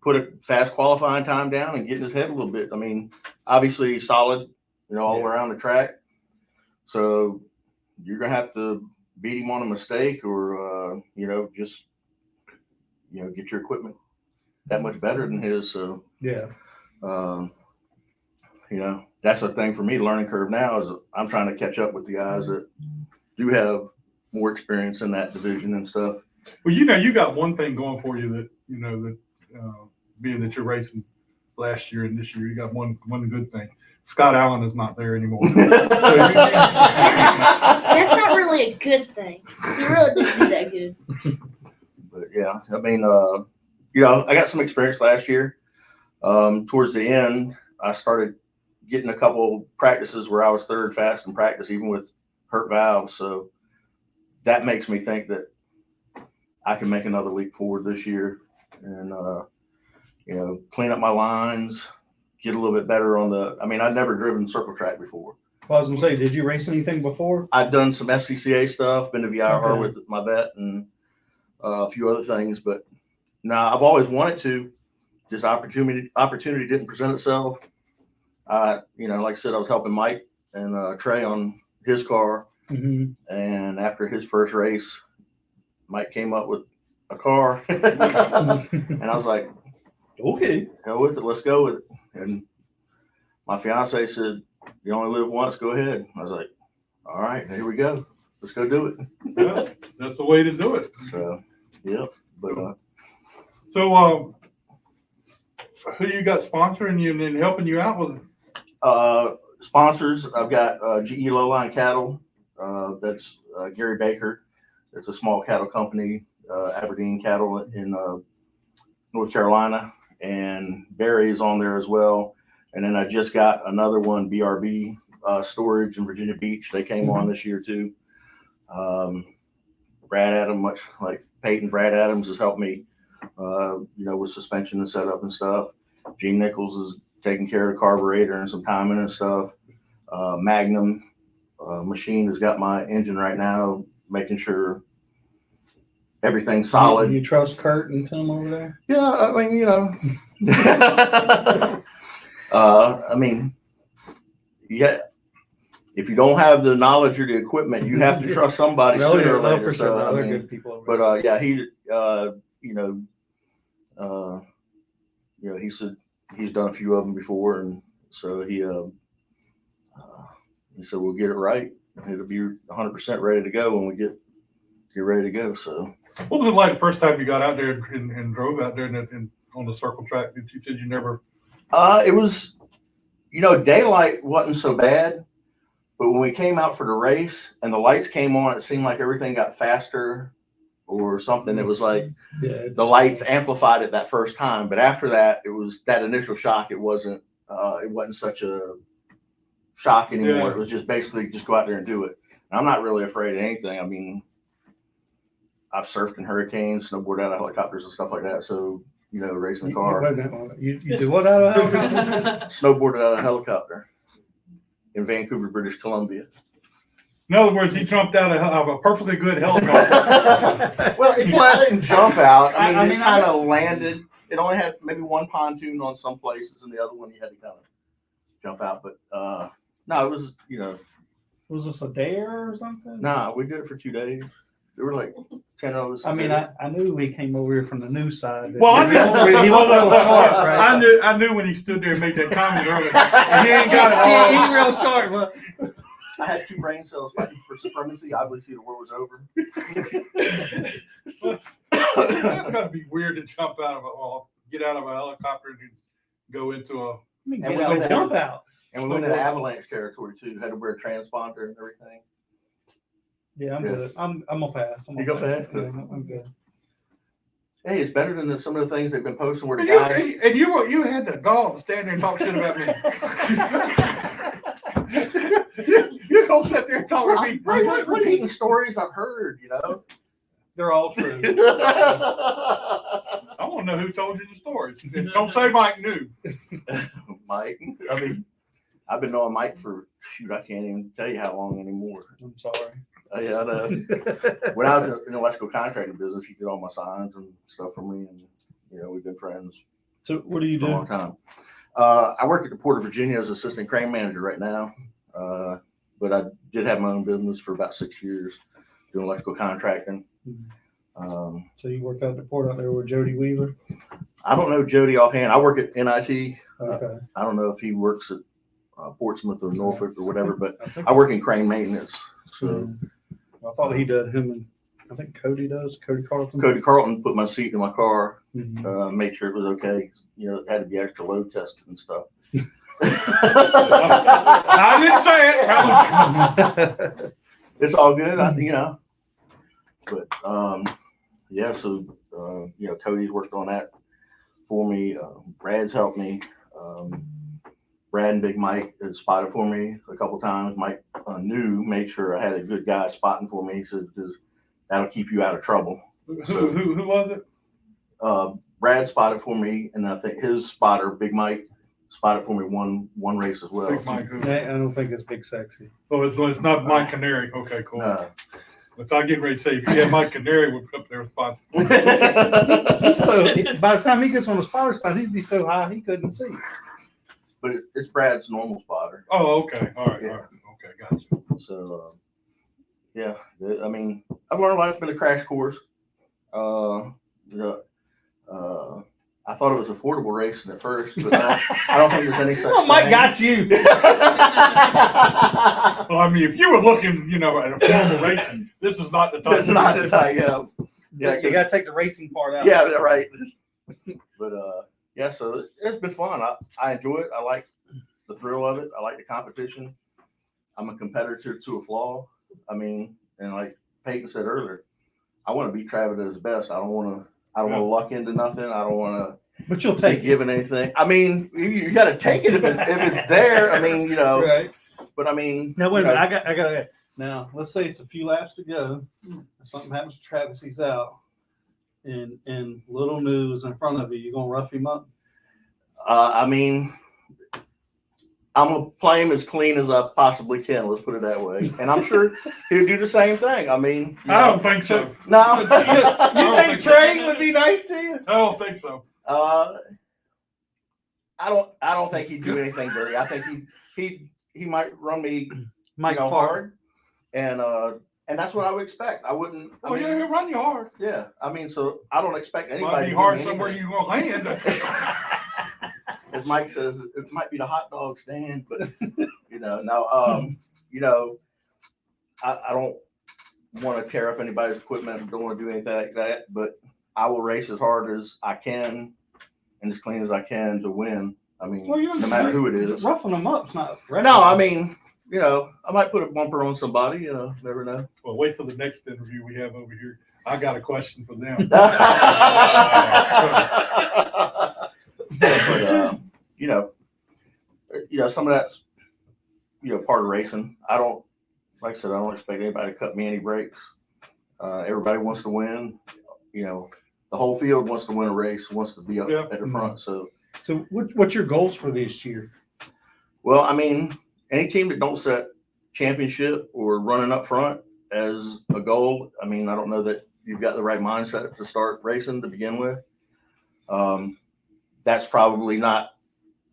put a fast qualifying time down and get in his head a little bit. I mean, obviously solid, all the way around the track. So you're gonna have to beat him on a mistake, or just get your equipment that much better than his. So Yeah. that's the thing for me. Learning curve now is I'm trying to catch up with the guys that do have more experience in that division and stuff. Well, you got one thing going for you that being that you're racing last year and this year, you got one good thing. Scott Allen is not there anymore. That's not really a good thing. He really didn't do that good. But yeah, I mean, I got some experience last year. Towards the end, I started getting a couple practices where I was third fast in practice, even with hurt valves. So that makes me think that I can make another leap forward this year and, clean up my lines, get a little bit better on I'd never driven circle track before. Well, I was gonna say, did you race anything before? I'd done some SCCA stuff, been to VIR Okay. with my vet and a few other things, but I've always wanted to. Just opportunity didn't present itself. Like I said, I was helping Mike and Trey on his car, Mm-hmm. and after his first race, Mike came up with a car, and I was like, Okay. "Hell with it, let's go with it." And my fiance said, "You only live once, go ahead." I was like, "All right, here we go. Let's go do it." That's the way to do it. So, yeah, but So, who you got sponsoring you and helping you out with it? sponsors, I've got GE Lowline Cattle. That's Gary Baker. It's a small cattle company, Aberdeen Cattle in North Carolina, and Barry is on there as well. And then I just got another one, BRB Storage in Virginia Beach. They came on this year too. Brad Adams, much like Peyton, Brad Adams has helped me, with suspension and setup and stuff. Gene Nichols is taking care of the carburetor and some timing and stuff. Magnum Machine has got my engine right now, making sure everything's solid. You trust Kurt and Tim over there? Yeah, I mean, I mean, yeah. If you don't have the knowledge or the equipment, you have to trust somebody Oh, sooner yeah, or no, later. for So sure. I They're mean, good people over there. but yeah, he, you know, he said he's done a few of them before, and so he said we'll get it right. It'll be 100% ready to go when we get ready to go. So What was it like the first time you got out there and drove out there and on the circle track? You said you never. it was, you know, daylight wasn't so bad, but when we came out for the race and the lights came on, it seemed like everything got faster or something. It was like Yeah. the lights amplified it that first time, but after that, it was that initial shock. It wasn't such a shock anymore. Yeah. It was just basically just go out there and do it. And I'm not really afraid of anything. I mean, I've surfed in hurricanes, snowboarded out of helicopters and stuff like that. So, you know, racing a car, You do what out of helicopter? snowboarded out of a helicopter in Vancouver, British Columbia. In other words, he jumped out of a perfectly good helicopter. Well, I didn't jump out. I mean, I it mean, kind of landed. It only had maybe one pontoon on some places, and the other one you had to kind of jump out. But no, it was, you know, Was this a dare or something? nah, we did it for 2 days. There were like 10 of us. I mean, I knew he came over here from the news side. Well, I knew he was a little short, right? I knew when he stood there and made that comment earlier. He ain't got it He all. ain't real short, but I had 2 brain cells fighting for supremacy. Obviously, the war was over. That's gotta be weird to jump out of get out of a helicopter and go into a. And get we out, went jump out. And we went into avalanche territory too. Had to wear a transponder and everything. Yeah, I'm good. I'm gonna pass. You go pass? Yeah, I'm good. Hey, it's better than some of the things they've been posting where the And guys. you had the gall to stand there and talk shit about me. You're gonna sit there and talk to me. I'm just repeating stories I've heard, you know. They're all true. I want to know who told you the stories. Don't say Mike knew. Mike, I mean, I've been knowing Mike for shoot, I can't even tell you how long anymore. I'm sorry. Yeah, I know. When I was in the electrical contracting business, he did all my signs and stuff for me, and you know, we've been friends So what do you for a do? long time. I work at the Port of Virginia as assistant crane manager right now, but I did have my own business for about 6 years doing electrical contracting. So you work out the port out there with Jody Weaver? I don't know Jody offhand. I work at NIT. Okay. I don't know if he works at Portsmouth or Norfolk or whatever, but I think I work in crane maintenance. So I thought he did. Him and I think Cody does. Cody Carlton. Cody Carlton put my seat in my car, Mhm. made sure it was okay. You know, it had to be extra load tested and stuff. I didn't say it. It's all good, you know. But yeah, so you know, Cody's worked on that for me. Brad's helped me. Brad and Big Mike has spotted for me a couple times. Mike made sure I had a good guy spotting for me. He said, because that'll keep you out of trouble. Who was it? Brad spotted for me, and I think his spotter, Big Mike, spotted for me one race as well. Big Mike. Who? I don't think it's Big Sexy. Oh, it's not Mike Canary. Okay, cool. Uh, But I get ready to say, if you had Mike Canary, would put up there spot. He's so by the time he gets on the spotter side, he'd be so high he couldn't see. but it's Brad's normal spotter. Oh, okay. All right. Yeah. All right. Okay, gotcha. So, yeah, I mean, I've learned life's been a crash course. I thought it was affordable racing at first, but I don't think there's any such Oh, Mike thing. got you. Well, I mean, if you were looking, you know, at a formal racing, this is not the time. It's not as high, yeah. Yeah, you got to take the racing part out. Yeah, they're right. But yeah, so it's been fun. I enjoy it. I like the thrill of it. I like the competition. I'm a competitor to a flaw. I mean, and like Peyton said earlier, I want to beat Travis at his best. I don't want to luck into nothing. I don't want to But you'll be take it. given anything. I mean, you got to take it if it's there. I mean, you know. Right. But I mean, Now wait a you minute. know, I got. Now let's say it's a few laps to go. Something happens to Travis. He's out, and little news in front of you. You gonna rough him up? I mean, I'm gonna play him as clean as I possibly can. Let's put it that way. And I'm sure he'll do the same thing. I mean, you I know. don't think so. No, don't you think think so. Trey would be nice to you? I don't think so. I don't think he'd do anything dirty. I think he might run me Mike Farr, Farr. and that's what I would expect. I wouldn't. I Oh mean, yeah, he'll run you hard. Yeah, I mean, so I don't expect Might anybody be to hard give me somewhere anything. you gonna land. As Mike says, it might be the hot dog stand, but no, I don't want to tear up anybody's equipment. I don't want to do anything like that, but I will race as hard as I can and as clean as I can to win. I mean, no matter who it is. Roughing them up's not. No, I mean, I might put a bumper on somebody, never know. Well, wait till the next interview we have over here. I got a question for them. But, some of that's, part of racing. Like I said, I don't expect anybody to cut me any breaks. Everybody wants to win. The whole field wants to win a race, wants to be up at the front. So what's your goals for this year? well, I mean, any team that don't set championship or running up front as a goal, I mean, I don't know that you've got the right mindset to start racing to begin with. That's probably not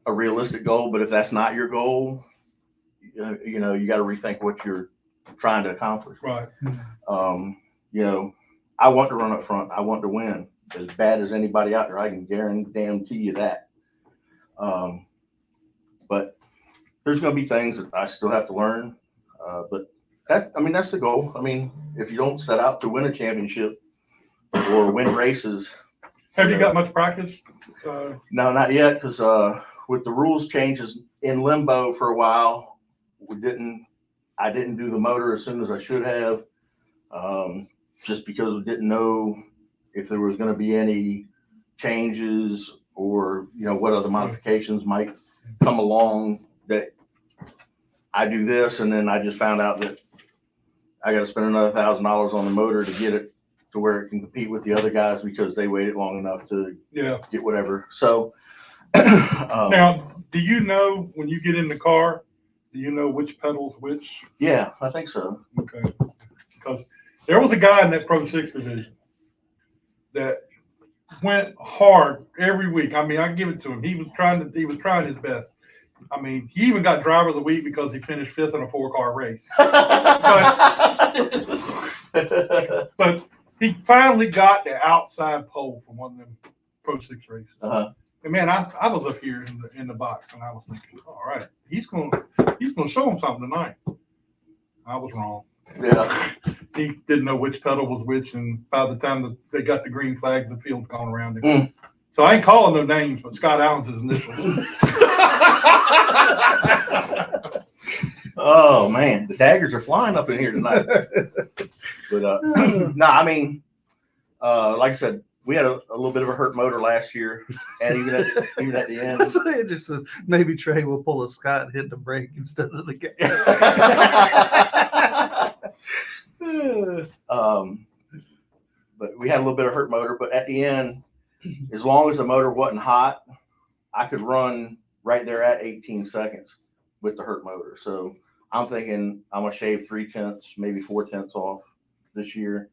a realistic goal, but if that's not your goal, you got to rethink what you're trying to accomplish. Right. I want to run up front. I want to win as bad as anybody out there. I can guarantee you that. But there's going to be things that I still have to learn. But that's the goal. I mean, if you don't set out to win a championship or win races. Have you got much practice? No, not yet. Because with the rules changes in limbo for a while, I didn't do the motor as soon as I should have. Just because we didn't know if there was going to be any changes or, what other modifications might come along that I do this. And then I just found out that I got to spend another $1,000 on the motor to get it to where it can compete with the other guys because they waited long enough to get whatever. So now, do you know when you get in the car, do you know which pedal's which? Yeah, I think so. Okay. Because there was a guy in that Pro 6 division that went hard every week. I mean, I give it to him. He was trying his best. I mean, he even got driver of the week because he finished 5th in a 4-car race. But he finally got the outside pole from one of them Pro 6 races. Uh-huh. And man, I was up here in the box and I was thinking, all right, he's gonna show him something tonight. I was wrong. Yeah. He didn't know which pedal was which, and by the time that they got the green flag, the field gone around him. So I ain't calling no names, but Scott Allen's his initials. Oh man, the daggers are flying up in here tonight. But no, I mean, like I said, we had a little bit of a hurt motor last year, and even at the end, It just said maybe Trey will pull a Scott and hit the brake instead of the gas. But we had a little bit of hurt motor. But at the end, as long as the motor wasn't hot, I could run right there at 18 seconds with the hurt motor. So I'm thinking I'm gonna shave 3/10, maybe 4/10 off this year.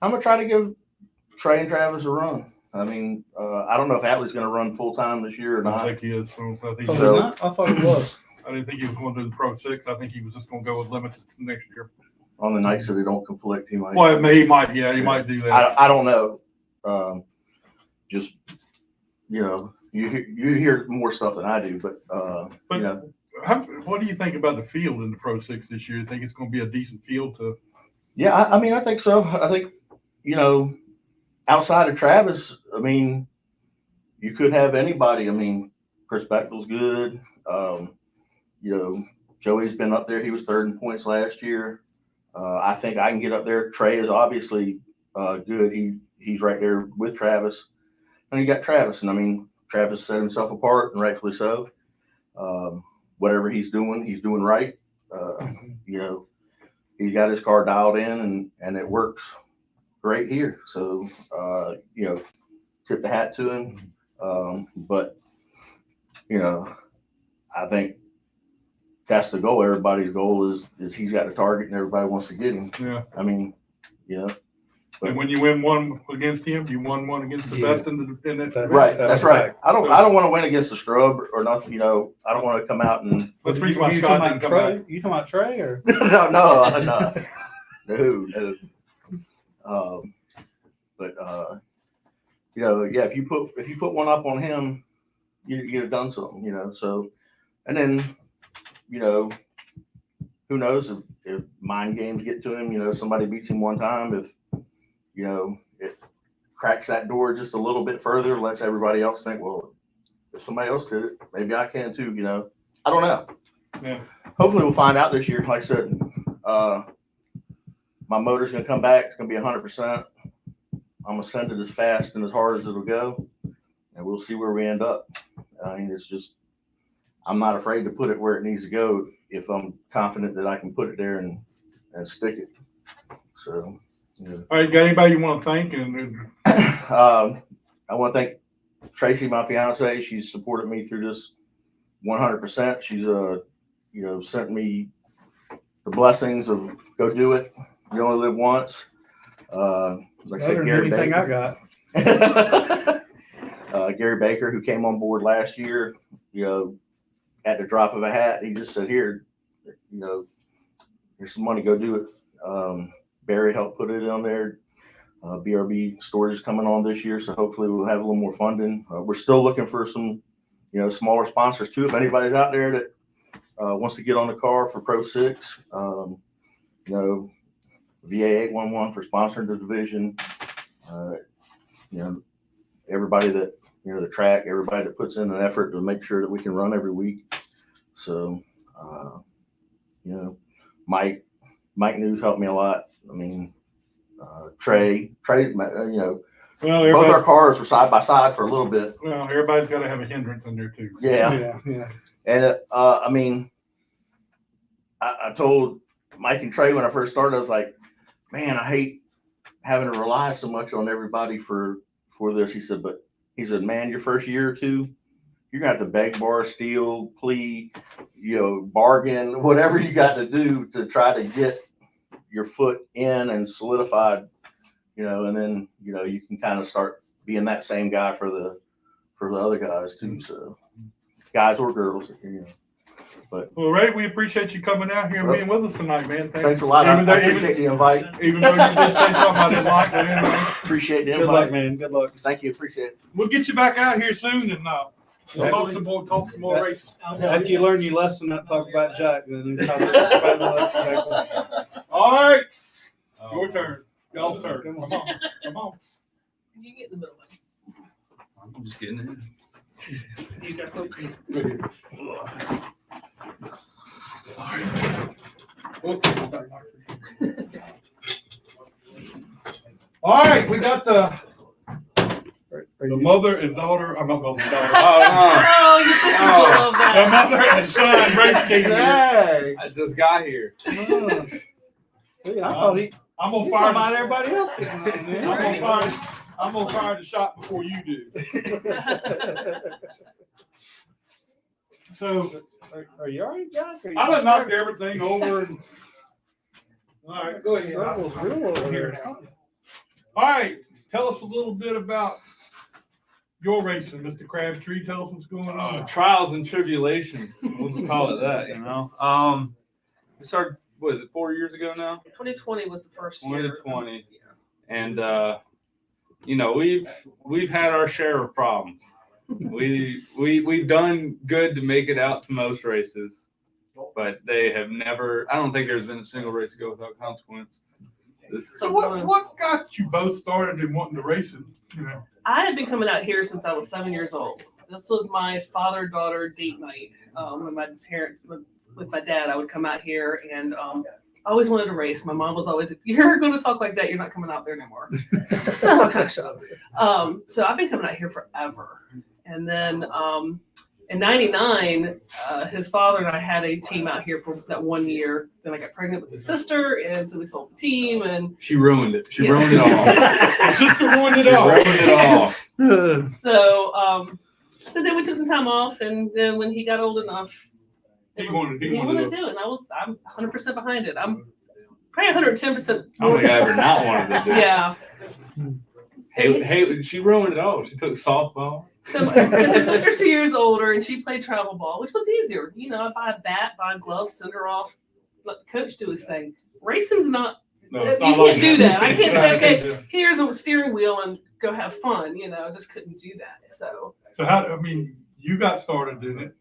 I'm gonna try to give Trey and Travis a run. I mean, I don't know if Atlee's gonna run full time this year or I not. think he is. So I think So- I thought it was. I didn't think he was going to do the Pro 6. I think he was just going to go with limited next year. On the nights that they don't conflict, he might. Well, he might do that. I don't know. Just you hear more stuff than I do, but What do you think about the field in the Pro 6 this year? You think it's going to be a decent field to? Yeah, I mean, I think so. I think outside of Travis, I mean, you could have anybody. I mean, Chris Bechtel's good. Joey's been up there. He was 3rd in points last year. I think I can get up there. Trey is obviously good. He's right there with Travis. And you got Travis. And I mean, Travis set himself apart, and rightfully so. Whatever he's doing right. He's got his car dialed in, and it works great here. So, tip the hat to him. But I think that's the goal. Everybody's goal is he's got a target and everybody wants to get him. Yeah. I mean, And when you win one against him, you won one against the best in that division. Right, That's that's right. I don't want to win against the scrub or nothing. You know, I don't want to come out and That's the reason why you Scott talking didn't about come Trey? back. You talking about Trey or? no. But you know, yeah, if you put one up on him, you'd have done something. You know, so and then you know, who knows if mind games get to him? You know, somebody beats him one time. If you know, it cracks that door just a little bit further, lets everybody else think, well, if somebody else did it, maybe I can too. You know, I don't know. Yeah. Hopefully, we'll find out this year. Like I said, my motor's gonna come back. It's gonna be 100%. I'm gonna send it as fast and as hard as it'll go, and we'll see where we end up. I mean, it's just I'm not afraid to put it where it needs to go if I'm confident that I can put it there and stick it. So, yeah. All right, got anybody you want to thank? And I want to thank Tracy, my fiance. She's supported me through this 100%. She's you know, sent me the blessings of go do it. You only live once. Like I said, Gary Anything I Baker. got. Gary Baker, who came on board last year, you know, at the drop of a hat, he just said, "Here, you know, here's some money. Go do it." Barry helped put it on there. BRB storage is coming on this year, so hopefully we'll have a little more funding. We're still looking for some, you know, smaller sponsors too. If anybody's out there that wants to get on the car for Pro 6, you know, VA 811 for sponsoring the division. You know, everybody that, you know, the track, everybody that puts in an effort to make sure that we can run every week. So, you know, Mike News helped me a lot. I mean, Trey, you know, well, both our cars were side by side for a little bit. Well, everybody's got to have a hindrance in there too. Yeah. Yeah. And I mean, I told Mike and Trey when I first started, I was like, man, I hate having to rely so much on everybody for this. He said, man, your first year or two, you're gonna have to beg, borrow, steal, plea, you know, bargain, whatever you got to do to try to get your foot in and solidified, you know, and then, you know, you can kind of start being that same guy for the other guys too. So guys or girls, you know. But Well, Ray, we appreciate you coming out here and being with us tonight, man. thanks a lot. I appreciate the invite. Even though you did say something I didn't like, but anyway, Appreciate the Good luck, invite. man. Good luck. Thank you. Appreciate it. we'll get you back out here soon and we'll talk some more races. After you learn your lesson, not talk about Jack, then talk about the next one. All right, your turn. Y'all's turn. Come on. Come on. You get in the middle one. I'm just getting it. You got some. All right, we got the mother and daughter. I'm not going to daughter. Oh, your sister will love The that. mother and son race team. Hey. I just got here. See, I thought he. I'm gonna You fire talking about everybody else getting on, man. I'm gonna fire the shot before you do. So Are you all right, Jack? Are you I done knocked everything over. And, all right, go ahead. Struggle's real over there. All right, tell us a little bit about your racing, Mr. Crabtree. Tell us what's going on. Trials and tribulations. We'll just call it that, you know. We started, what is it, 4 years ago now? 2020 was the first year. 2020. And you know, we've had our share of problems. We've done good to make it out to most races, but they have never, I don't think there's been a single race to go without consequence. So what got you both started in wanting to race it? You know, I had been coming out here since I was 7 years old. This was my father-daughter date night. When my parents, with my dad, I would come out here and I always wanted to race. My mom was always, if you're going to talk like that, you're not coming out there anymore. So I kind of shut up. So I've been coming out here forever. And then in 99, his father and I had a team out here for that 1 year. Then I got pregnant with his sister, and so we sold the team. And She ruined it. She Yeah. ruined it all. your sister ruined She it all. ruined it all. So then we took some time off, and then when he got old enough, He wanted to he do wanted it. to do it, and I'm 100% behind it. I'm probably 110%. I don't think I ever not wanted to do it. Yeah. Hey, she ruined it all. She took softball. So his sister's 2 years older, and she played travel ball, which was easier. You know, I buy a bat, buy gloves, send her off, let the coach do his thing. Racing's not. No, You it's not can't like do that. I can't say, You okay, do. here's a steering wheel and go have fun. You know, I just couldn't do that. So You got started, didn't it?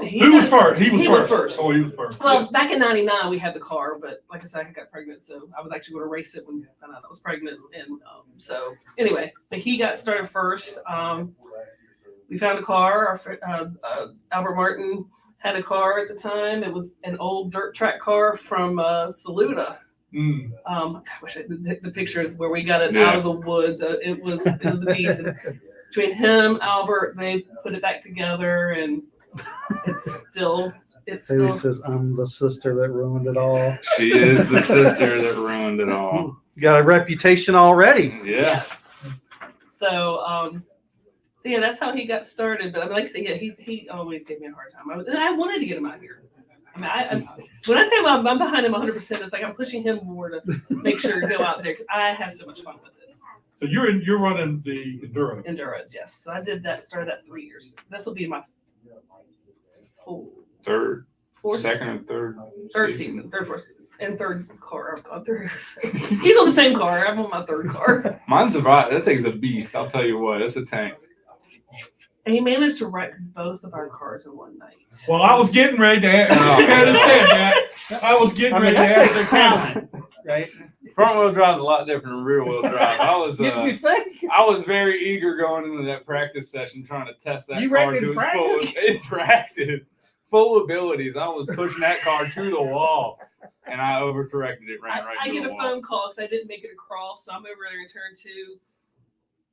he Who was first? He was he first. was first. Oh, he was first. Well, Yes. back in '99, we had the car, but like I said, I got pregnant, so I was actually going to race it when I found out I was pregnant. And so anyway, but he got started first. We found a car. Albert Martin had a car at the time. It was an old dirt track car from Saluda. I wish the pictures where we got it out of the woods. It was a beast. And between him, Albert, they put it back together, and it's still. Haley says, "I'm the sister that ruined it all." She is the sister that ruined it all. You got a reputation already. Yes. So yeah, that's how he got started. But I mean, like I said, yeah, he always gave me a hard time. I wanted to get him out here. I mean, when I say I'm behind him 100%, it's like I'm pushing him more to make sure to go out there because I have so much fun with it. So you're running the enduro. Enduros, yes. So I did that. Started that 3 years. This will be my Second and third season, fourth season, and third car I've gone through. He's on the same car. I'm on my third car. Mine's that thing's a beast. I'll tell you what, it's a tank. And he managed to wreck both of our cars in one night. Well, I was getting ready to ask. I was getting ready to that ask takes the question. talent, right? Front wheel drive is a lot different than rear wheel drive. You think? I was very eager going into that practice session trying to test that You car wrecked to in its full in practice. Full abilities. I was pushing that car to the wall, and I overcorrected it, ran right I to get the a wall. phone call because I didn't make it across, so I'm over there in turn 2,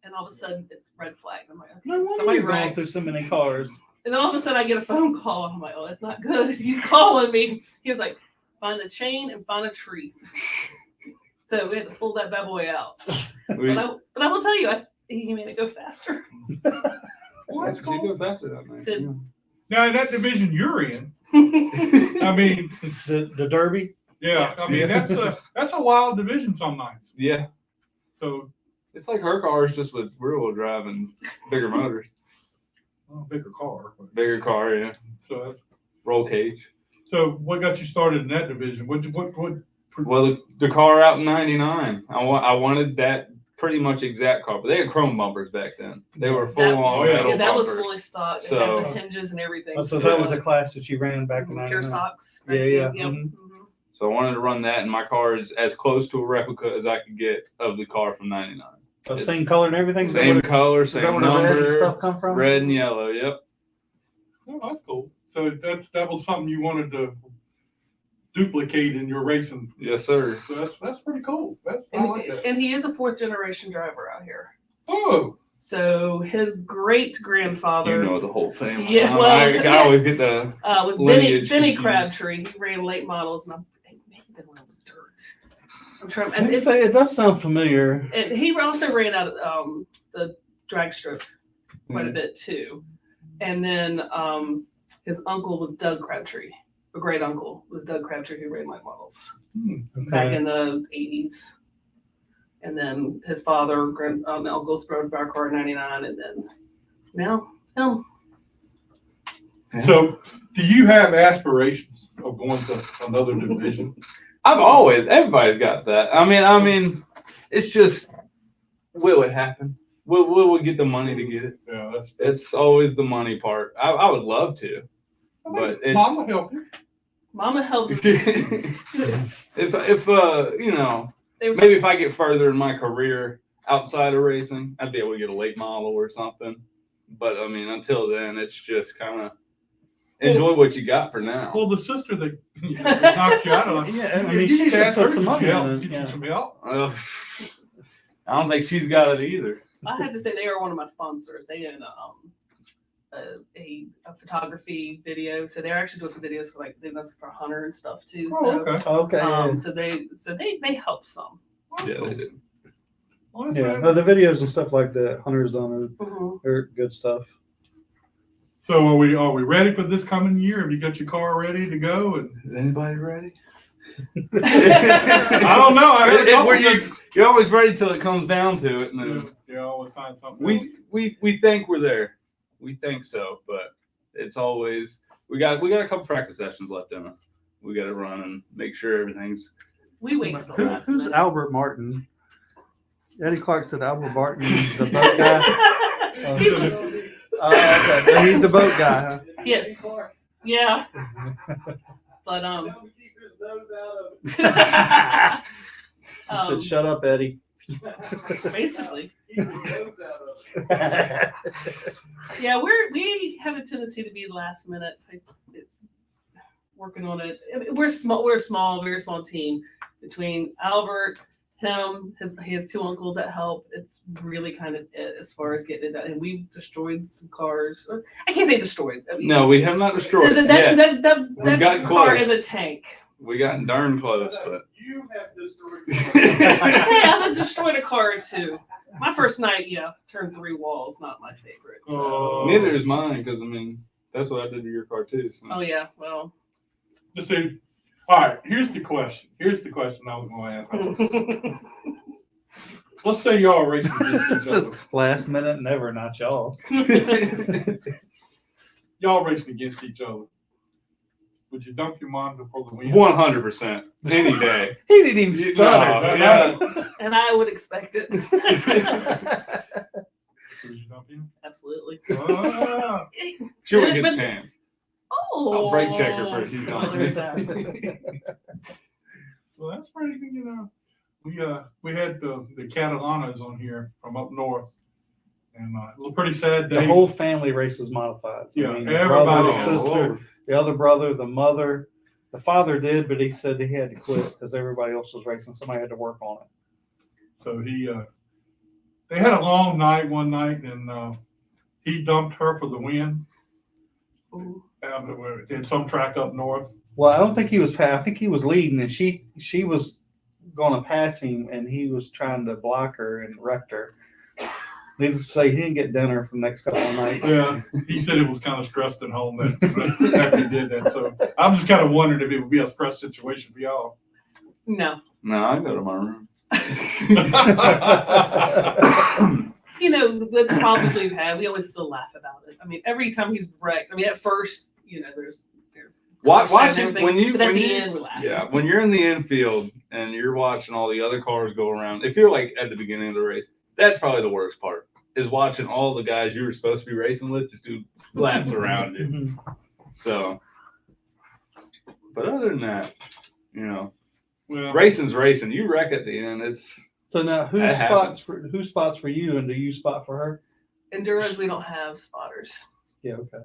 and all of a sudden it's red flag. I'm like, okay, No wonder somebody you're going wrecked. through so many cars. And all of a sudden I get a phone call. I'm like, oh, that's not good. He's calling me. He was like, find a chain and find a tree. So we had to pull that bad boy out. We- But I will tell you, he made it go faster. That's cool. Go faster that night. Did- Now in that division you're in, I mean, The Derby. yeah, I mean that's a wild division some nights. Yeah, So it's like her cars just with rear wheel drive and bigger motors, bigger car. bigger car, yeah, So roll cage. what got you started in that division? What? Well, the car out in '99, I wanted that pretty much exact car, but they had chrome bumpers back then. They were full on yeah, metal Yeah, that was bumpers. fully stocked. It So- had the hinges and everything. Oh, so that was the class that you ran back in pure 99. stocks. Yeah, yeah. Yep. Mhm. Mhm. So I wanted to run that, and my car is as close to a replica as I could get of the car from '99. So same color and everything. Is that Same where color, is that same where the reds and number, stuff come from? red and yellow. Yep. Oh, that's cool. So that was something you wanted to duplicate in your racing. Yes, sir. So that's pretty cool. I like that. And he is a fourth generation driver out here. Oh, So his great grandfather You know the whole family. Yeah, well, I always get the. was lineage Benny confused. Crabtree. He ran late models, and he did when it was dirt. I'm trying. I would say it does sound familiar. And he also ran out of the drag strip quite a bit too. And then his uncle was Doug Crabtree. A great uncle was Doug Crabtree, who ran late models back in the 80s. And then his father, uncles, rode our car in '99, and then now him. so do you have aspirations of going to another division? Everybody's got that. I mean, it's just, will it happen? Will we get the money to get it? Yeah, that's. It's always the money part. I would love to, but it's. Mom will help you. Mama helps. if you know, They were maybe if I get further in my career outside of racing, I'd be able to get a late model or something. But I mean, until then, it's just kind of enjoy what you got for now. Well, the sister that knocked you out of it. Yeah, I you mean, she need to should ask put her some to money help. in it, Get yeah. you some help. I don't think she's got it either. I have to say they are one of my sponsors. They own a photography video, so they're actually doing some videos for they've done some for Hunter and stuff too. Oh, So okay. Okay. so they help some. Yeah, they do. Well, that's Yeah. right. No, the videos and stuff like that Hunter's done are good stuff. So are we ready for this coming year? Have you got your car ready to go? And Is anybody ready? I don't know. I got a couple You're always ready till it comes down to it, and then you always find something. we think we're there. We think so, but it's always we got a couple practice sessions left in us. We got to run and make sure everything's. We wait till the last Who's minute. Albert Martin? Eddie Clark said Albert Martin is the boat guy. He's, Okay. He's the boat guy, huh? yes. Yeah. But He said, "Shut up, Eddie." basically. Yeah, we have a tendency to be last minute type working on it. I mean, we're a small, very small team. Between Albert, him, he has two uncles that help. It's really kind of it as far as getting it done. And we've destroyed some cars. I can't say destroyed. I mean, No, we have not destroyed it. that gotten car close. in the tank. We got darn close, but You have destroyed. Hey, I've destroyed a car or two. My first night, turned 3 walls. Not my favorite. So. Oh. neither is mine because I mean that's what I did to your car too. So. Oh yeah, well. Just say, all right, here's the question. Here's the question I was going to ask. Let's say y'all are racing against It each says other. last minute, never, not y'all. Y'all racing against each other. Would you dump your mom before the win? 100% any day. He didn't even No, stutter. yeah. And I would expect it. Would you dump him? Absolutely. Ah. She wouldn't get a chance. Oh. I'll brake check her first. She's Oh, done. there's that. Well, that's pretty good, you know. We had the Catalanas on here from up north, and it was a pretty sad day. The whole family races modifieds. Yeah, I mean, the everybody. brother, the sister, the other brother, the mother. The father did, but he said he had to quit because everybody else was racing. Somebody had to work on it. So they had a long night one night, and he dumped her for the win. Ooh. In some track up north. Well, I don't think he was. I think he was leading, and she was going to pass him, and he was trying to block her and wrecked her. Needless to say, he didn't get dinner for the next couple of nights. Yeah, he said it was kind of stressed at home that after he did that. So I'm just kind of wondering if it would be a stress situation for y'all. No. No, I go to my room. With the problems we've had, we always still laugh about it. I mean, every time he's wrecked, I mean, at first, there's Watch it when you but at when the you end, we're laughing. yeah when you're in the infield and you're watching all the other cars go around. If you're like at the beginning of the race, that's probably the worst part. Is watching all the guys you were supposed to be racing with just do laps around you. So, but other than that, Well, racing's racing. You wreck at the end. It's So now, who That spots for you, and do you spot for her? Enduros, we don't have spotters. Yeah, okay.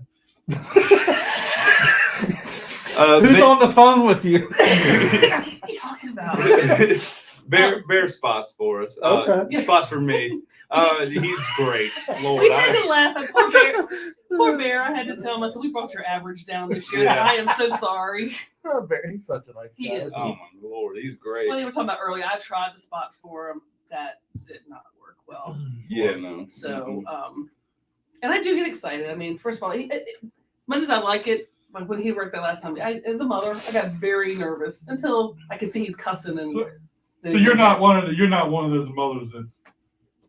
Who's on the phone with you? What are you talking about? Bear spots for us. Okay. Spots for me. He's great. Lord, We had to laugh at poor Bear. Poor Bear, I had to tell him, I said, we brought your average down this year. Yeah. I am so sorry. Oh, Barry, he's such a nice He guy. is. oh my Lord, he's great. Well, you were talking about earlier, I tried the spot for him. That did not work well. Yeah, no. So, and I do get excited. I mean, first of all, as much as I like it, like when he worked that last time, as a mother, I got very nervous until I could see he's cussing and. so you're not one of those mothers that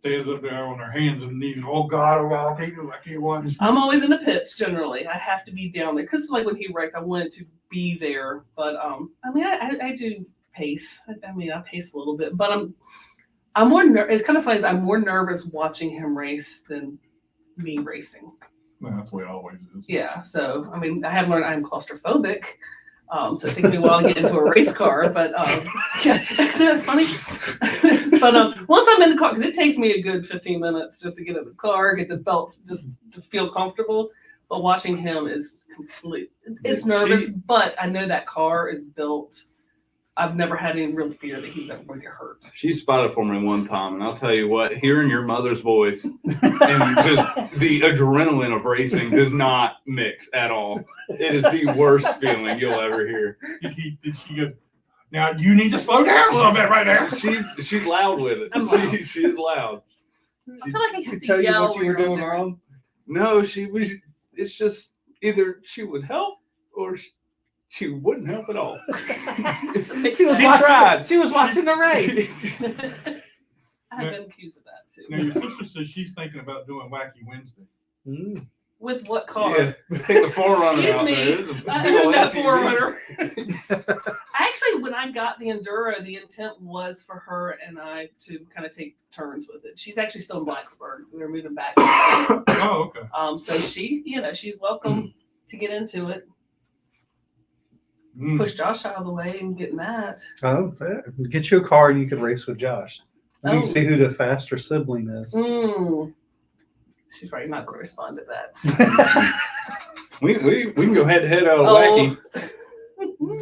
stands up there on her hands and knees. Oh God, I can't watch. I'm always in the pits generally. I have to be down there because like when he wrecked, I wanted to be there. But I mean, I do pace. I mean, I pace a little bit, but I'm more. It's kind of funny. I'm more nervous watching him race than me racing. No, that's the way it always is. Yeah. So I mean, I have learned I'm claustrophobic. So it takes me a while to get into a race car, but yeah, isn't it funny? But once I'm in the car, because it takes me a good 15 minutes just to get in the car, get the belts, just to feel comfortable. But watching him is complete. It's nervous, but I know that car is built. I've never had any real fear that he's ever going to get hurt. She spotted for me one time, and I'll tell you what, hearing your mother's voice and just the adrenaline of racing does not mix at all. It is the worst feeling you'll ever hear. Did she go, now you need to slow down a little bit right now? She's loud with it. I'm loud. She is loud. I feel like I She have tell to you yell what you when were you're doing up there. wrong? No, she was. It's just either she would help or She wouldn't help at all. She was She watching, tried. She was watching the race. I have been accused of that too. Now, your sister says she's thinking about doing Wacky Wednesday. Mm. With what car? Yeah, take the Forerunner Excuse out me. there. It's a big I old got SUV. Forerunner. Actually, when I got the Enduro, the intent was for her and I to kind of take turns with it. She's actually still in Blacksburg. We were moving back. Oh, okay. So she, she's welcome to get into it. Mm. Push Josh out of the way and get in that. Oh, yeah. Get you a car and you can race with Josh. You Oh. can see who the faster sibling is. She's probably not going to respond to that. We can go head to head out of Oh. Wacky.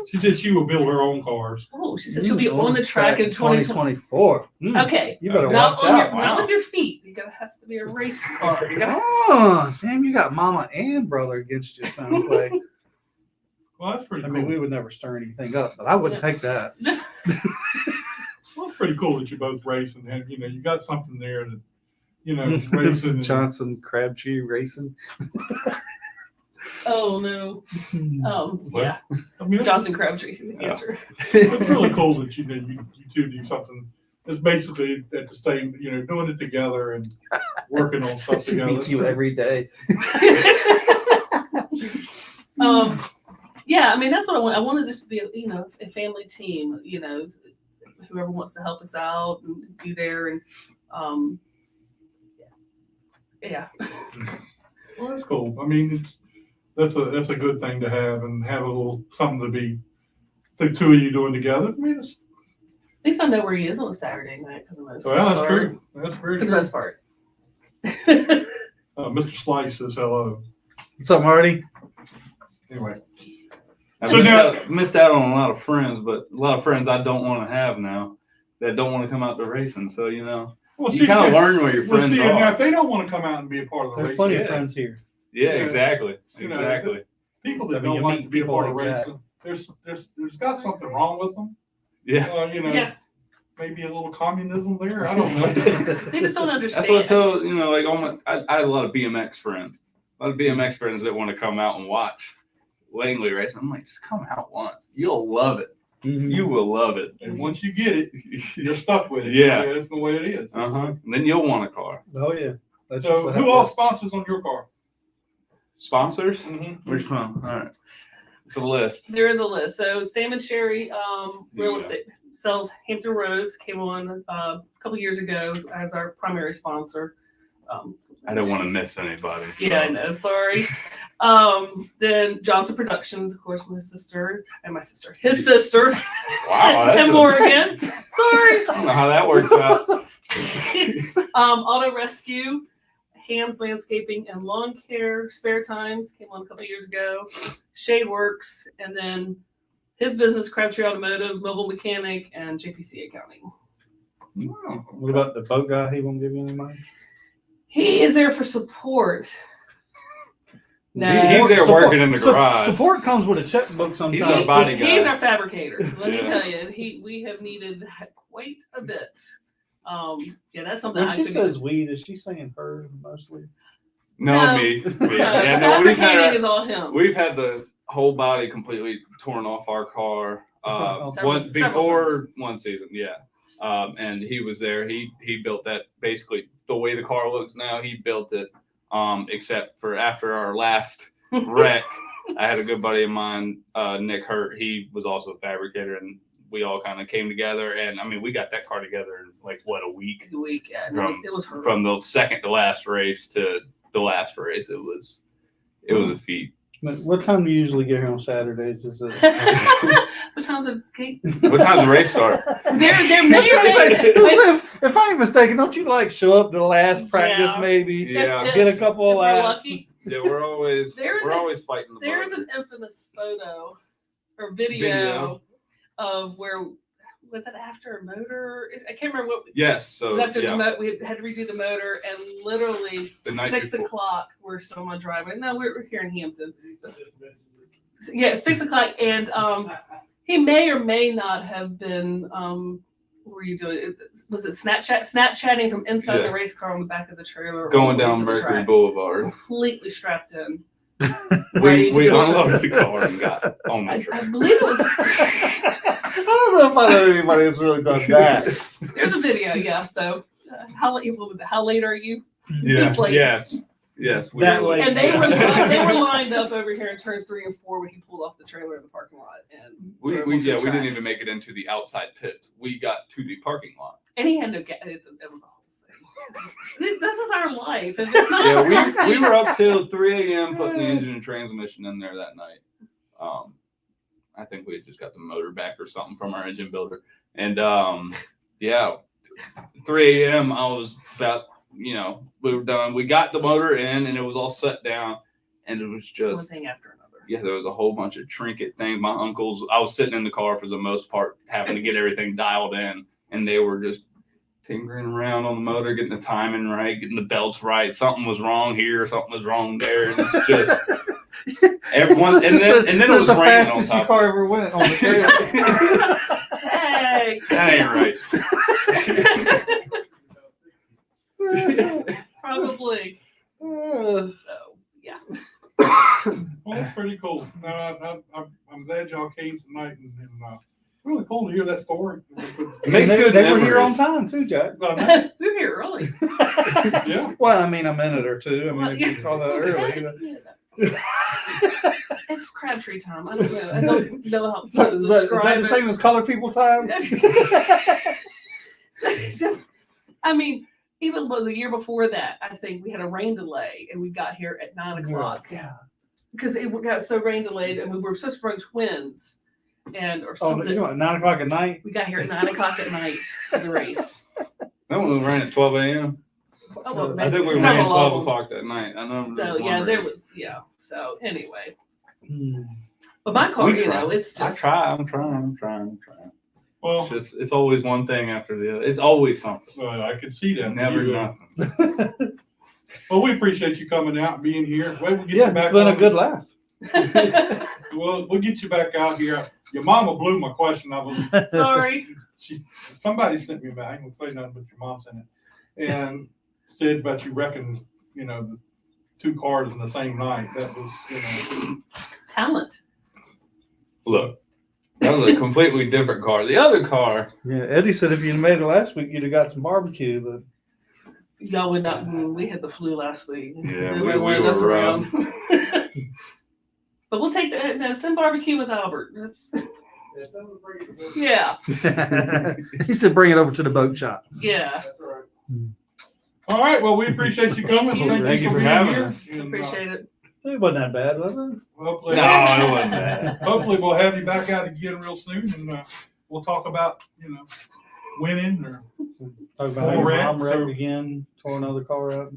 She said she will build her own cars. Oh, she said she'll be on the track in 2020. 2024. Mm. Okay. You better Not, watch on out. your, not with your feet. It has to be a race car. You gotta- Oh, damn, you got mama and brother against you, sounds like. Well, that's pretty I cool. mean, we would never stir anything up, but I wouldn't take that. Well, it's pretty cool that you both race and have, you got something there that, It's racing. and- Johnson Crabtree racing. Oh, no. Yeah. I mean, it's, Johnson Crabtree. Yeah. it's really cool that you two do something. It's basically at the same, doing it together and working on stuff She together. meets you every day. Yeah, I mean, that's what I want. I wanted this to be, a family team, whoever wants to help us out and be there. And, yeah. Well, that's cool. I mean, that's a good thing to have and have a little something to be the two of you doing together. I mean, At least I know where he is on a Saturday night for the most well, that's part. true. That's very For the true. most part. Mr. Slice says hello. What's up, Marty? Anyway, I So missed, now- missed out on a lot of friends, but a lot of friends I don't want to have now that don't want to come out to racing. So, well, you kind of learn where your Well, friends see, are. now if they don't want to come out and be a part of the There's race, plenty yeah, of friends here. Yeah, Yeah. exactly. You know, Exactly. people that I mean, don't you like meet to be a people part of like that. racing, there's got something wrong with them. Yeah. Yeah. Maybe a little communism there. I don't know. They just don't understand. That's what I tell, like I had a lot of BMX friends. A lot of BMX friends that want to come out and watch Langley racing. I'm like, just come out once. You'll love it. Mhm. You will love it. And once you get it, you're stuck with it. Yeah. That's the way it is. Uh-huh. And then you'll want a car. Oh, yeah. That's just So what who all happens. sponsors on your car? Sponsors? Mm-hmm. Which one? All right. It's a list. There is a list. So Sam and Sherry Real Yeah. Estate sells Hampton Roads, came on a couple years ago as our primary sponsor. I don't want to miss anybody. So. Yeah, I know. Sorry. Then Johnson Productions, of course, his sister, his sister, Wow. That's and a- Morgan. Sorry. I don't know how that works out. Auto Rescue, Ham's Landscaping and Lawn Care, Spare Times came on a couple years ago. Shade Works, and then his business, Crabtree Automotive, Mobile Mechanic, and JPC Accounting. What about the boat guy? He won't give you any money? He is there for support. No, He's there working in the garage. Support comes with a checkbook He's sometimes. our body guy. he's our fabricator. Let me Yeah. tell you, we have needed that quite a bit. Yeah, that's something When I she think says we, is she saying her mostly? No, me. Yeah, no, fabricating is all him. we've had the whole body completely torn off our car Several before times. one season. Yeah. And he was there. He built that basically the way the car looks now. He built it, except for after our last wreck. I had a good buddy of mine, Nick Hurt. He was also a fabricator, and we all kind of came together. And I mean, we got that car together in like a week. Yeah, it was her. From the second to last race to the last race. It was a feat. But what time do you usually get here on Saturdays? Is it? What time's it, Kate? What time's the race start? There may or may if I ain't mistaken, don't you like show up to the last practice Yeah. maybe? Yeah. Get a couple of If we're laps. lucky. Yeah, we're always There's fighting the There's bug. an infamous photo or video of where was it after a motor? I can't remember what. Yes, so After yeah. we had to redo the motor, and literally The night 6 before. o'clock we're still on my driveway. No, we're here in Hampton. Yeah, 6 o'clock, and he may or may not have been. What were you doing? Was it Snapchatting from inside Yeah. the race car on the back of the trailer, Going or down to the Mercury track, Boulevard. completely strapped in. Ready We to- unloaded the car and got on the I track. believe it was. I don't know if I know anybody that's really done that. There's a video, yeah. So, how late? What was it? How late are you? Yeah. It's like- Yes. Yes. We That were- late. And they were lined up over here in turns 3 and 4 when he pulled off the trailer in the parking lot. And We drove onto the we track. didn't even make it into the outside pits. We got to the parking lot. And he had no gas. It was a whole thing. This is our life. If it's not Yeah, something- we were up till 3 a.m. putting the engine and transmission in there that night. I think we had just got the motor back or something from our engine builder. And yeah, 3 a.m. I was about, we were done. We got the motor in and it was all set down. And it was one just, thing after another. yeah, there was a whole bunch of trinket things. My uncles, I was sitting in the car for the most part, having to get everything dialed in. And they were just tinkering around on the motor, getting the timing right, getting the belts right. Something was wrong here, something was wrong there. And it's just everyone. And then it was the raining on fastest your top. car ever went on the trailer. Hey, That ain't right. probably. So, yeah. Well, that's pretty cool. No, I'm glad y'all came tonight and really cool to hear that story. It makes they, good they were here on memories. time too, Jack. We were here early. Yeah. Well, I mean, a minute or two. I mean, Well, if you call that early. But... It's Crabtree time. I don't know. I don't know how Is to that, is that describe the it. same as colored people time? So, I mean, even was a year before that, I think we had a rain delay and we got here at 9 o'clock Yeah. because it got so rain delayed and we were supposed to run twins or Oh, something. you know, 9 o'clock at night. We got here at 9 o'clock at night for the race. That one ran at 12 a.m. Oh, well, I think we several ran of 12 them. o'clock that night. I know. So was yeah, one there race. was So anyway, Hmm. but my car, We you try. know, it's just. I'm trying. Well, It's always one thing after the other. It's always something. I could see that. Never You, nothing. Well, we appreciate you coming out and being here. We'll get Yeah, you back it's been a on. good laugh. We'll get you back out here. Your mama blew my question. Sorry. Somebody sent me back. I ain't gonna play nothing but your mom sent it, and said about you wrecking, the 2 cars in the same night. That was, Talent. Look, that was a completely different car. The other car, Yeah, Eddie said if you'd made it last week, you'd have got some barbecue. But Y'all would not. We had the flu last week. Yeah, They we wanted were us around. But we'll take some barbecue with Albert. That's yeah, he said bring it over to the boat shop. yeah. all right. Well, we appreciate you coming. Thank you for being having here. us. And, Appreciate it. It wasn't that bad, was it? hopefully, no, it wasn't bad. hopefully we'll have you back out again real soon, and we'll talk about winning or Talk about how your Full mom wreck, wrecked so- again, tore another car up.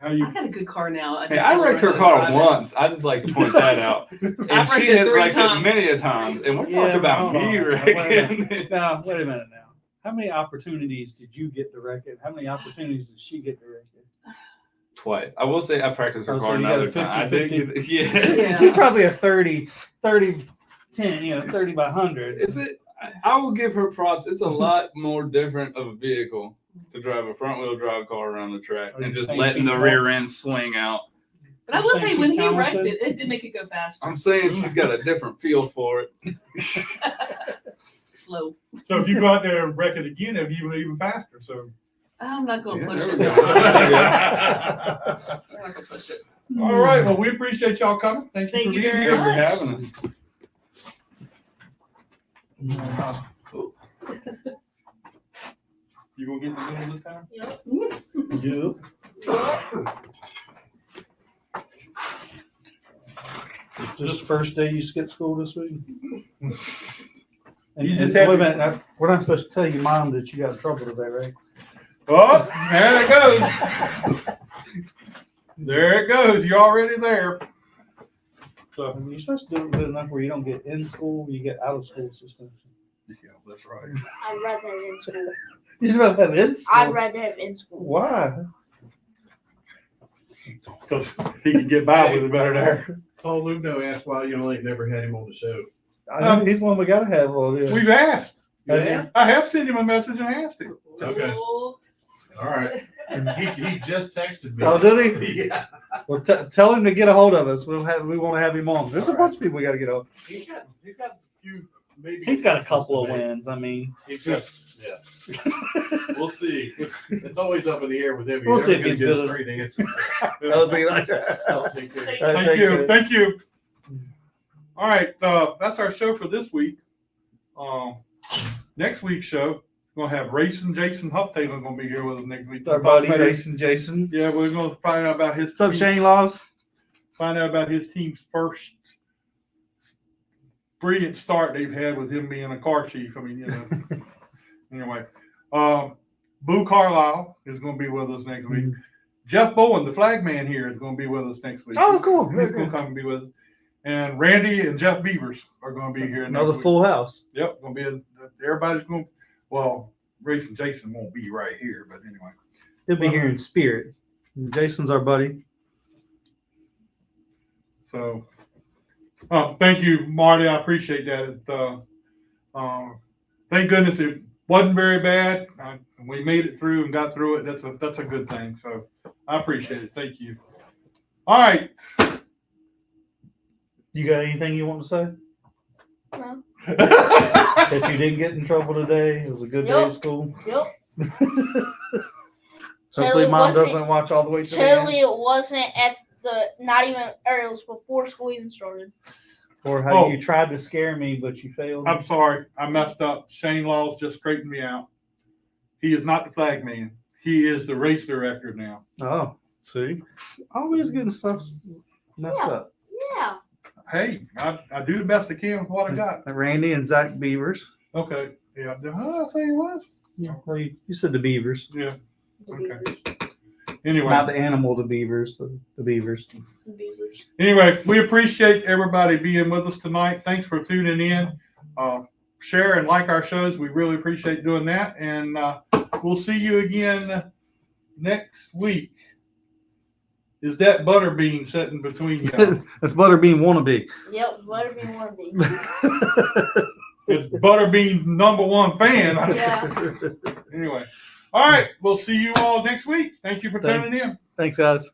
how you. I got a good car now. Hey, just I don't wrecked her know how to car drive it. once. I just like to point that out. And I've wrecked she it has 3 wrecked it times. many a times. And we're Yeah, talking about hold me on. wrecking. Now, wait a minute now. How many opportunities did you get to wreck it? How many opportunities did she get to wreck it? Twice. I will say I practiced her Oh, so car you got a another time. I did 50-50. get, yeah. Yeah. She's probably a 30, 10, 30 by 100. Is it? I will give her props. It's a lot more different of a vehicle to drive a front wheel drive car around the track Are and you just saying letting she's the rear end swing out. But I You're will saying say, when she's he wrecked talented? it did make it go faster. I'm saying she's got a different feel for it. Slow. So if you go out there and wreck it again, it'll be even faster. So. I'm not going to Yeah, push there it. we go. I'm not going to push it. All right. Well, we appreciate y'all coming. Thank you Thank for you being very here. Thank you much. for having us. You gonna get in the middle this time? Yep. This first day you skipped school this week? And, You and just had wait a to- minute, we're not supposed to tell your mom that you got in trouble today, right? Oh, there it goes. There it goes. You're already there. So you're supposed to do it good enough where you don't get in school, you get out of school suspension. Yeah, that's right. I'd rather have in school. You'd rather have in school. I'd rather have in school. Why? Because he can get by with it better there. Paul Lugo asked why you ain't never had him on the show. He's one we gotta have. Well, yeah. We've asked. Yeah. I have sent him a message and asked him. Okay. Oh, All right. He just texted me. Oh, did he? Yeah. Well, tell him to get a hold of us. We want to have him on. There's a bunch of people we got to get on. He's got a few, maybe. He's got a couple of wins. I mean, He's got, yeah. We'll see. It's always up in the air with him. We'll You're see never if he's gonna get good. a straight answer. I'll take I'll take care. Thank you. Thank you. All right. That's our show for this week. Next week's show, we're going to have Racing Jason Hufftaylor going to be here with us next week. our buddy Racing Jason. Yeah, we're going to find out about his What's up, team- Shane Laws? Find out about his team's first brilliant start they've had with him being a car chief. I mean, you know. Anyway, Boo Carlisle is going to be with us next week. Jeff Bowen, the flag man here, is going to be with us next week. Oh, cool. He's going to come and be with us. And Randy and Jeff Beavers are going to be here next Another week. full house. Yep, going to be. Everybody's going. Well, Racing Jason won't be right here, but anyway. He'll be here in spirit. Jason's our buddy. So, thank you, Marty. I appreciate that. Thank goodness it wasn't very bad. We made it through and got through it. That's a good thing. So, I appreciate it. Thank you. All right. You got anything you want to say? No. That you didn't get in trouble today? It was a good day at school. Yep. Hopefully, Totally mom wasn't- doesn't watch all the way to the Totally, end. it wasn't at not even, or it was before school even started. Or how Oh. you tried to scare me, but you failed. I'm sorry. I messed up. Shane Laws just straightened me out. He is not the flag man. He is the race director now. Oh, see, always getting stuff messed Yeah. up. Yeah. Hey, I do the best I can with what I got. Randy and Zach Beavers. Okay. Yeah. Huh, I say he was. Yeah, well, you said the Beavers, Yeah. Okay. Anyway. not the animal. The Beavers, the Beavers. Beavers. Anyway, we appreciate everybody being with us tonight. Thanks for tuning in. Share and like our shows. We really appreciate doing that. And we'll see you again next week. Is that Butterbean sitting between you? That's Butterbean wannabe. Yep. Butterbean one be. It's Butterbean's #1 fan. Yeah. Anyway. All right. We'll see you all next week. Thank you for tuning in. Thanks, guys.